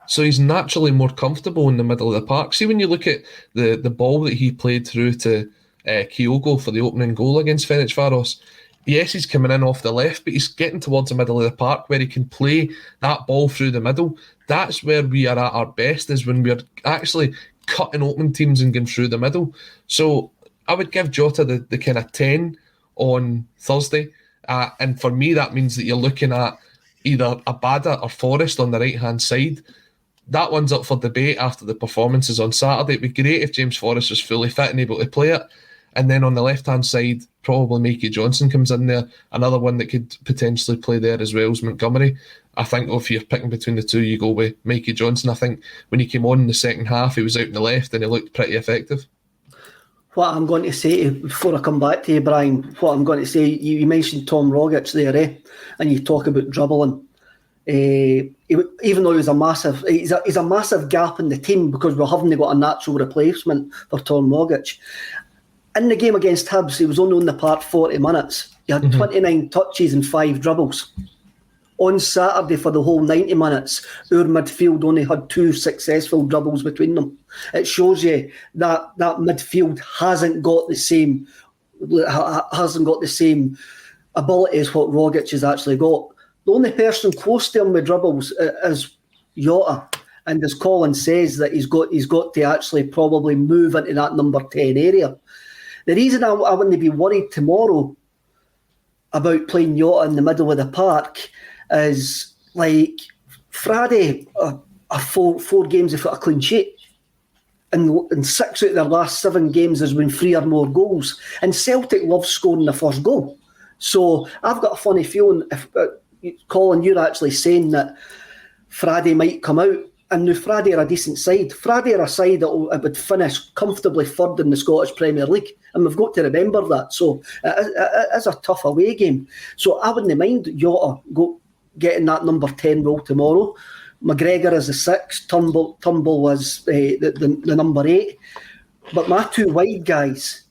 So he's naturally more comfortable in the middle of the park. See, when you look at the ball that he played through to Kyogo for the opening goal against Ferencváros, yes, he's coming in off the left, but he's getting towards the middle of the park where he can play that ball through the middle. That's where we are at our best, is when we're actually cutting open teams and going through the middle. So I would give Jota the kind of 10 on Thursday. And for me, that means that you're looking at either Abada or Forrest on the right-hand side. That one's up for debate after the performances on Saturday. It'd be great if James Forrest was fully fit and able to play it. And then on the left-hand side, probably Mikey Johnson comes in there. Another one that could potentially play there as well is Montgomery. I think if you're picking between the two, you go with Mikey Johnson. I think when he came on in the second half, he was out on the left and he looked pretty effective. What I'm going to say, before I come back to you, Brian, what I'm going to say, you mentioned Tom Rogic there, and you talk about dribbling. Even though he's a massive gap in the team because we haven't got a natural replacement for Tom Rogic. In the game against Hibs, he was only on the park 40 minutes. He had 29 touches and 5 dribbles. On Saturday, for the whole 90 minutes, our midfield only had 2 successful dribbles between them. It shows you that midfield hasn't got the same ability as what Rogic has actually got. The only person close to him with dribbles is Jota. And as Colin says, that he's got to actually probably move into that number 10 area. The reason I wouldn't be worried tomorrow about playing Jota in the middle of the park is like Friday are 4 games without a clean sheet. And 6 out of their last 7 games has been 3 or more goals. And Celtic love scoring the first goal. So I've got a funny feeling if Colin, you're actually saying that Friday might come out. And now Friday are a decent side. Friday are a side that would finish comfortably third in the Scottish Premier League. And we've got to remember that. So it is a tough away game. So I wouldn't mind Jota getting that number 10 role tomorrow. McGregor is the 6. Turnbull was the number 8. But my 2 wide guys,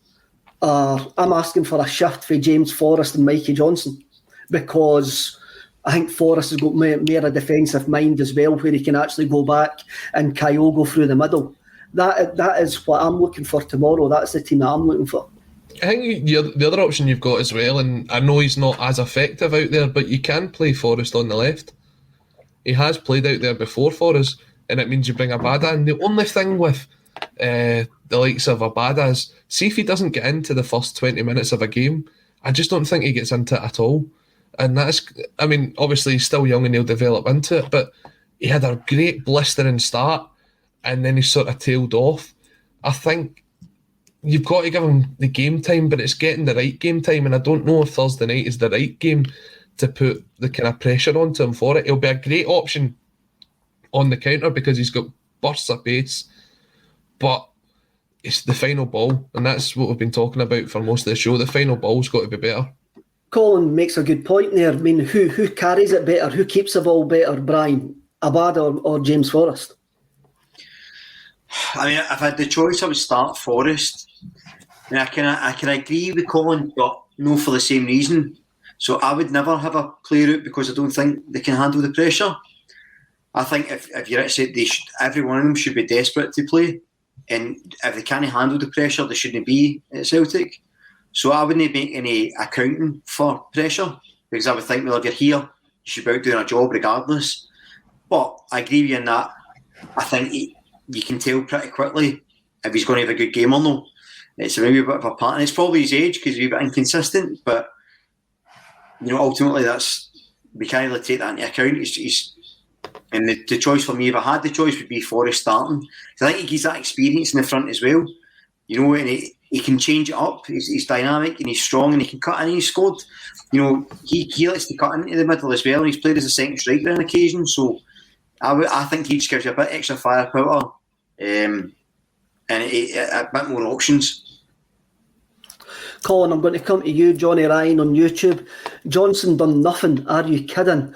I'm asking for a shift for James Forrest and Mikey Johnson because I think Forrest has got more a defensive mind as well, where he can actually go back and Kyogo through the middle. That is what I'm looking for tomorrow. That's the team that I'm looking for. I think the other option you've got as well, and I know he's not as effective out there, but you can play Forrest on the left. He has played out there before for us, and it means you bring Abada in. The only thing with the likes of Abada is, see if he doesn't get into the first 20 minutes of a game, I just don't think he gets into it at all. And that's, I mean, obviously he's still young and he'll develop into it, but he had a great blistering start and then he sort of tailed off. I think you've got to give him the game time, but it's getting the right game time, and I don't know if Thursday night is the right game to put the kind of pressure onto him for it. He'll be a great option on the counter because he's got bursts of pace, but it's the final ball, and that's what we've been talking about for most of the show. The final ball's got to be better. Colin makes a good point there. I mean, who carries it better? Who keeps the ball better, Brian? Abada or James Forrest? I mean, if I had the choice, I would start Forrest. And I can agree with Colin, but no for the same reason. So I would never have a play route because I don't think they can handle the pressure. I think if you're at it, every one of them should be desperate to play. And if they can't handle the pressure, they shouldn't be at Celtic. So I wouldn't make any accounting for pressure because I would think, well, if you're here, you should be out doing a job regardless. But I agree with you in that. I think you can tell pretty quickly if he's going to have a good game or not. It's maybe a bit of a pattern. It's probably his age because he's a bit inconsistent, but ultimately we can't really take that into account. And the choice for me, if I had the choice, would be Forrest starting. I think he's that experience in the front as well. And he can change it up. He's dynamic and he's strong and he can cut in. He scored. He likes to cut into the middle as well, and he's played as a second striker on occasion. So I think he just gives you a bit extra firepower and a bit more options. Colin, I'm going to come to you, Johnny Ryan on YouTube. Johnson done nothing. Are you kidding?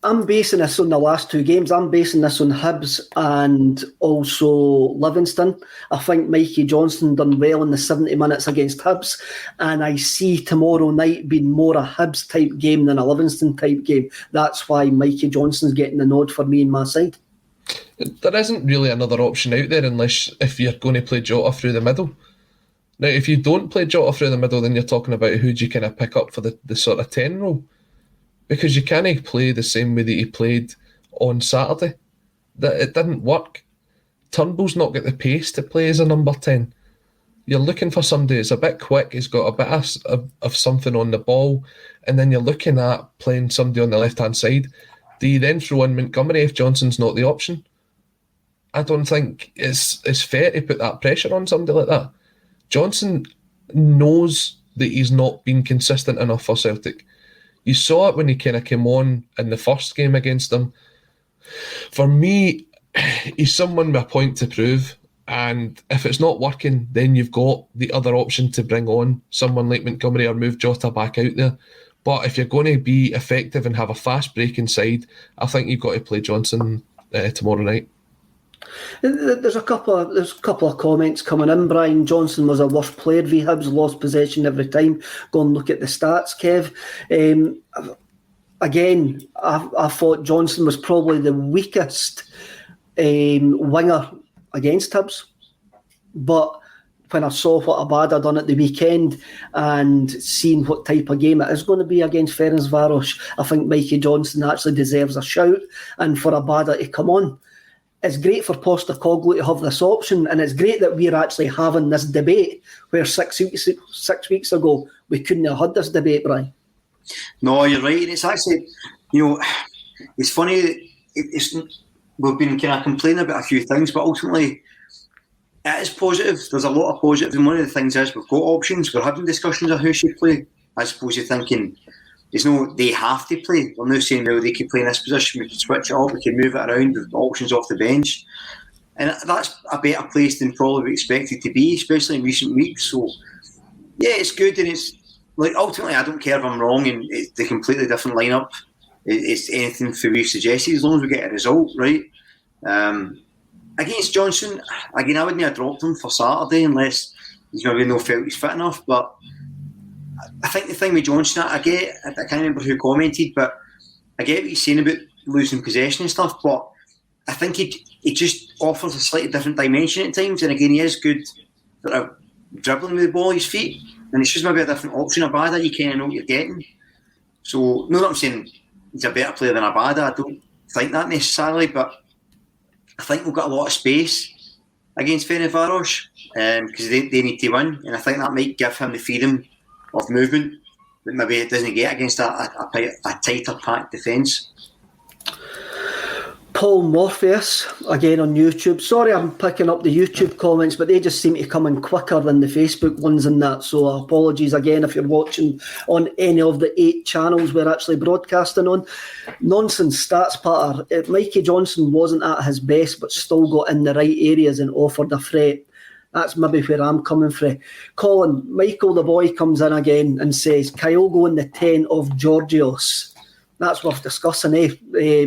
I'm basing this on the last two games. I'm basing this on Hibs and also Livingston. I think Mikey Johnson done well in the 70 minutes against Hibs, and I see tomorrow night being more a Hibs type game than a Livingston type game. That's why Mikey Johnson's getting the nod for me and my side. There isn't really another option out there unless if you're going to play Jota through the middle. Now, if you don't play Jota through the middle, then you're talking about who do you kind of pick up for the sort of 10 role. Because you can't play the same way that he played on Saturday. That it didn't work. Turnbull's not got the pace to play as a number 10. You're looking for somebody that's a bit quick, he's got a bit of something on the ball, and then you're looking at playing somebody on the left-hand side. Do you then throw in Montgomery if Johnson's not the option? I don't think it's fair to put that pressure on somebody like that. Johnson knows that he's not been consistent enough for Celtic. You saw it when he kind of came on in the first game against them. For me, he's someone with a point to prove, and if it's not working, then you've got the other option to bring on someone like Montgomery or move Jota back out there. But if you're going to be effective and have a fast break inside, I think you've got to play Johnson tomorrow night. There's a couple of comments coming in. Brian Johnson was a worse player. V Hibs lost possession every time. Go and look at the stats, Kev. Again, I thought Johnson was probably the weakest winger against Hibs. But when I saw what Abada done at the weekend and seeing what type of game it is going to be against Ferencváros, I think Mikey Johnson actually deserves a shout. And for Abada to come on, it's great for Postecoglou to have this option, and it's great that we're actually having this debate where 6 weeks ago we couldn't have had this debate, Brian. No, you're right. It's actually, it's funny. We've been kind of complaining about a few things, but ultimately it is positive. There's a lot of positives, and one of the things is we've got options. We're having discussions of who should play. I suppose you're thinking, they have to play. We're now saying, well, they could play in this position, we can switch it up, we can move it around with options off the bench. And that's a better place than probably we expected to be, especially in recent weeks. So, yeah, it's good. And it's like, ultimately, I don't care if I'm wrong and it's a completely different lineup. It's anything for we suggested, as long as we get a result, right? Against Johnson, again, I wouldn't have dropped him for Saturday unless he's maybe no felt he's fit enough. But I think the thing with Johnson, I can't remember who commented, but I get what he's saying about losing possession and stuff, but I think he just offers a slightly different dimension at times, and again, he is good at dribbling with the ball at his feet, and it's just maybe a different option. Abada, you kind of know what you're getting. So, not that I'm saying he's a better player than Abada, I don't think that necessarily, but I think we've got a lot of space against Ferencváros because they need to win, and I think that might give him the freedom of movement that maybe it doesn't get against a tighter packed defence. Paul Morpheus, again on YouTube. Sorry I'm picking up the YouTube comments, but they just seem to come in quicker than the Facebook ones and that. So apologies again if you're watching on any of the 8 channels we're actually broadcasting on. Nonsense stats patter. Mikey Johnson wasn't at his best, but still got in the right areas and offered a threat. That's maybe where I'm coming from. Colin, Michael the boy comes in again and says, Kyogo in the 10 of Georgios. That's worth discussing,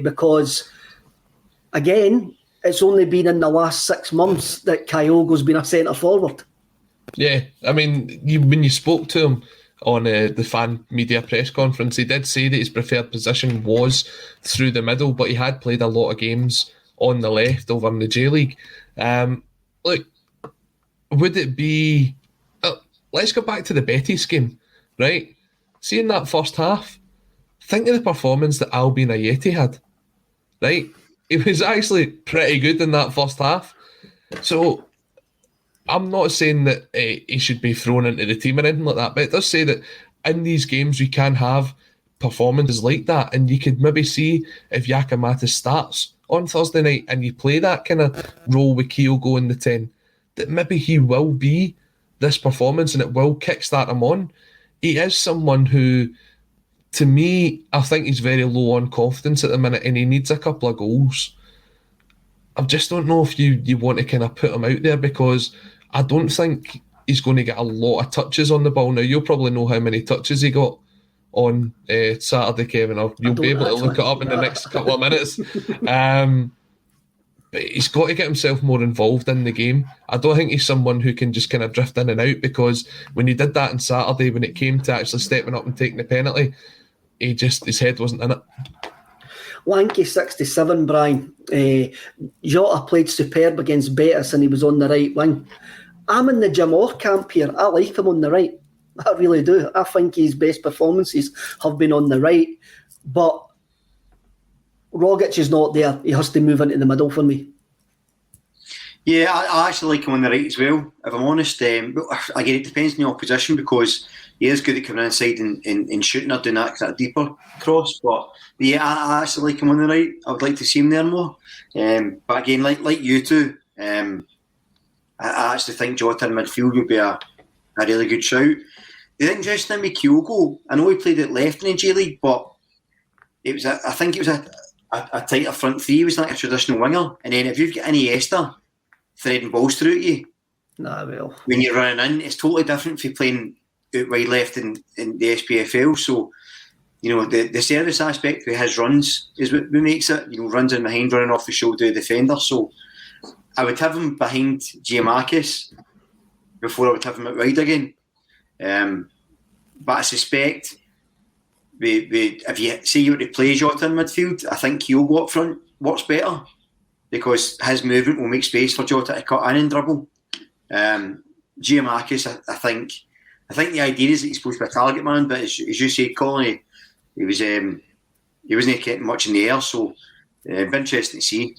because, again, it's only been in the last 6 months that Kyogo's been a centre forward. Yeah, I mean, when you spoke to him on the fan media press conference, he did say that his preferred position was through the middle, but he had played a lot of games on the left over in the J-League. Look, would it be... let's go back to the Betis game, right? Seeing that first half, think of the performance that Albion Ayeti had, right? He was actually pretty good in that first half. So I'm not saying that he should be thrown into the team or anything like that, but it does say that in these games we can have performances like that, and you could maybe see if Giakoumakis starts on Thursday night and you play that kind of role with Kyogo in the 10, that maybe he will be this performance and it will kickstart him on. He is someone who, to me, I think he's very low on confidence at the minute and he needs a couple of goals. I just don't know if you want to kind of put him out there, because I don't think he's going to get a lot of touches on the ball. Now, you'll probably know how many touches he got on Saturday, Kevin. You'll be able to look it up in the next couple of minutes. But he's got to get himself more involved in the game. I don't think he's someone who can just kind of drift in and out, because when he did that on Saturday, when it came to actually stepping up and taking the penalty, his head wasn't in it. Lanky 67, Brian. Jota played superb against Betis and he was on the right wing. I'm in the Jamor camp here. I like him on the right. I really do. I think his best performances have been on the right. But Rogic is not there. He has to move into the middle for me. Yeah, I actually like him on the right as well, if I'm honest. Again, it depends on the opposition, because he is good at coming inside and shooting or doing that kind of deeper cross. But yeah, I actually like him on the right. I would like to see him there more. But again, like you two, I actually think Jota in midfield would be a really good shout. The thing just in with Kyogo, I know he played at left in the J-League, but I think it was a tighter front three. He was like a traditional winger. And then if you've got Iniesta threading balls through at you, when you're running in, it's totally different from playing out wide left in the SPFL. So, you know, the service aspect with his runs is what makes it. You know, runs in behind, running off the shoulder of the defender. So I would have him behind Giakoumakis before I would have him out wide again. But I suspect if you say you were to play Jota in midfield, I think Kyogo up front works better, because his movement will make space for Jota to cut in and dribble. Giakoumakis, I think the idea is that he's supposed to be a target man, but as you say, Colin, he wasn't getting much in the air, so it'd be interesting to see.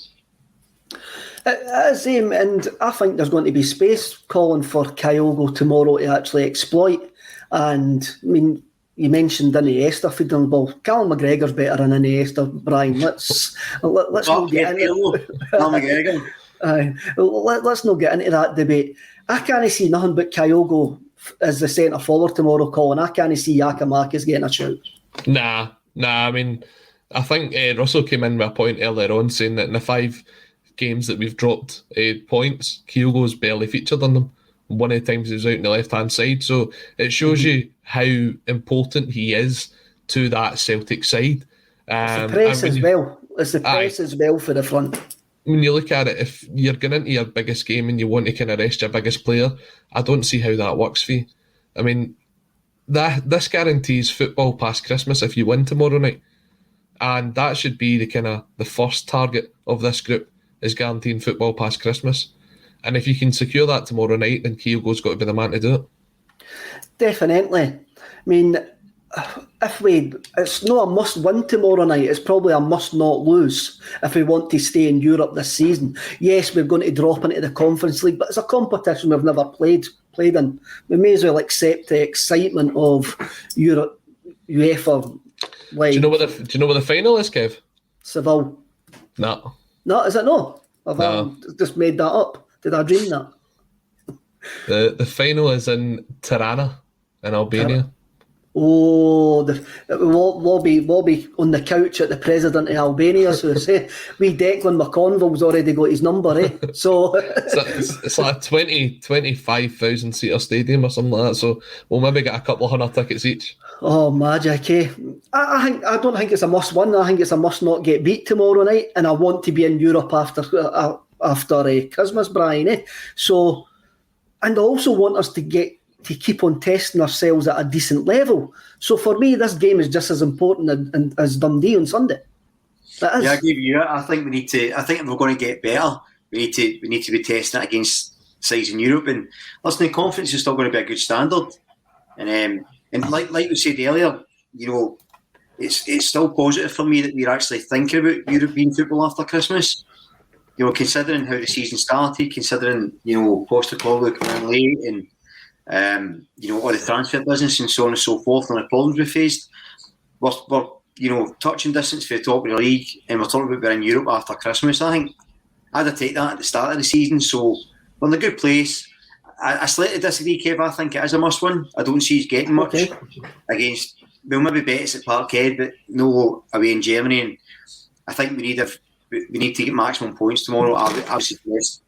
And I think there's going to be space, Colin, for Kyogo tomorrow to actually exploit. And I mean, you mentioned Iniesta feeding the ball. Callum McGregor's better than Iniesta, Brian. Let's not get into let's not get into that debate. I can't see nothing but Kyogo as the centre forward tomorrow, Colin. I can't see Giakoumakis getting a shout. Nah. I mean, I think Russell came in with a point earlier on saying that in the 5 games that we've dropped points, Kyogo's barely featured in them. One of the times he was out on the left-hand side. So it shows you how important he is to that Celtic side. It's the press as well. It's the press as well for the front. When you look at it, if you're going into your biggest game and you want to kind of rest your biggest player, I don't see how that works for you. I mean, this guarantees football past Christmas if you win tomorrow night. And that should be the first target of this group, is guaranteeing football past Christmas. And if you can secure that tomorrow night, then Kyogo's got to be the man to do it. Definitely. I mean, it's not a must-win tomorrow night. It's probably a must-not-lose if we want to stay in Europe this season. Yes, we're going to drop into the Conference League, but it's a competition we've never played in. We may as well accept the excitement of Europe, UEFA. Like, do you know what the final is, Kev? Seville. No. No, is it not? I just made that up. Did I dream that? The final is in Tirana in Albania. Oh, we'll be on the couch at the president of Albania's house. We Declan McConville's already got his number, eh? So it's like a 25,000 seater stadium or something like that. So we'll maybe get a couple of 100 tickets each. Oh, magic, eh? I don't think it's a must win. I think it's a must not get beat tomorrow night, and I want to be in Europe after Christmas, Brian, eh? So, and I also want us to keep on testing ourselves at a decent level. So for me, this game is just as important as Dundee on Sunday. That is. Yeah, I agree with you. I think we need to. I think if we're going to get better, we need to be testing it against sides in Europe. And listen, the conference is still going to be a good standard. And like we said earlier, you know, it's still positive for me that we're actually thinking about European football after Christmas. You know, considering how the season started, considering, you know, Postecoglou coming in late, and you know, all the transfer business and so on and so forth, and the problems we faced, we're you know, touching distance for the top of the league, and we're talking about being in Europe after Christmas. I think I'd have taken that at the start of the season, so we're in a good place. I slightly disagree, Kev. I think it is a must-win. I don't see us getting much against. We'll maybe bet us at Parkhead, but no away in Germany. And I think we need to get maximum points tomorrow. I would suggest.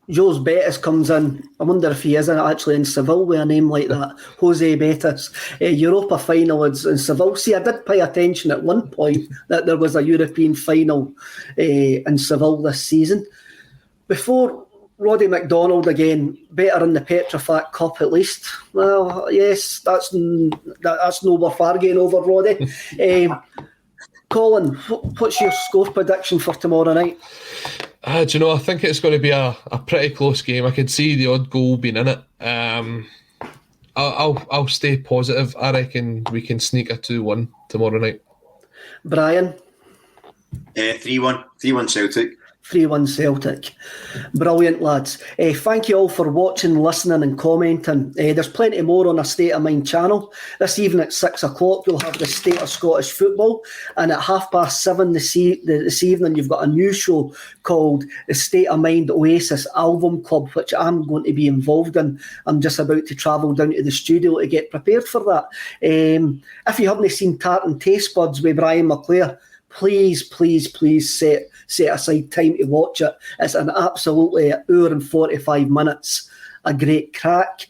Joe's Betis comes in. I wonder if he isn't actually in Seville with a name like that. Jose Betis. Europa final in Seville. See, I did pay attention at one point that there was a European final in Seville this season. Before Roddy McDonald again, better in the Petrofac Cup at least. Well, yes, that's no worth arguing over, Roddy. Colin, what's your score prediction for tomorrow night? Do you know, I think it's going to be a pretty close game. I could see the odd goal being in it. I'll stay positive. I reckon we can sneak a 2-1 tomorrow night. Brian? 3-1. 3-1 Celtic. 3-1 Celtic. Brilliant, lads. Thank you all for watching, listening and commenting. There's plenty more on our State of Mind channel. This evening at 6 o'clock you'll have the State of Scottish Football, and at 7:30 this evening you've got a new show called the State of Mind Oasis Album Club, which I'm going to be involved in. I'm just about to travel down to the studio to get prepared for that. If you haven't seen Tartan Taste Buds with Brian McClare, please set aside time to watch it. It's an absolutely hour and 45 minutes, a great crack.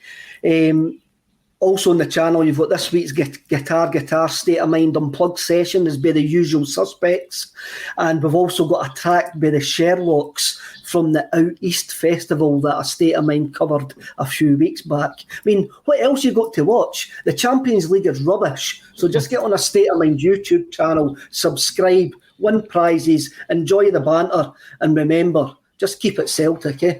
Also on the channel, you've got this week's Guitar State of Mind Unplugged session is by the usual suspects, and we've also got a track by the Sherlocks from the Out East Festival that a State of Mind covered a few weeks back. I mean, what else you got to watch? The Champions League is rubbish, so just get on a State of Mind YouTube channel, subscribe, win prizes, enjoy the banter, and remember, just keep it Celtic, eh?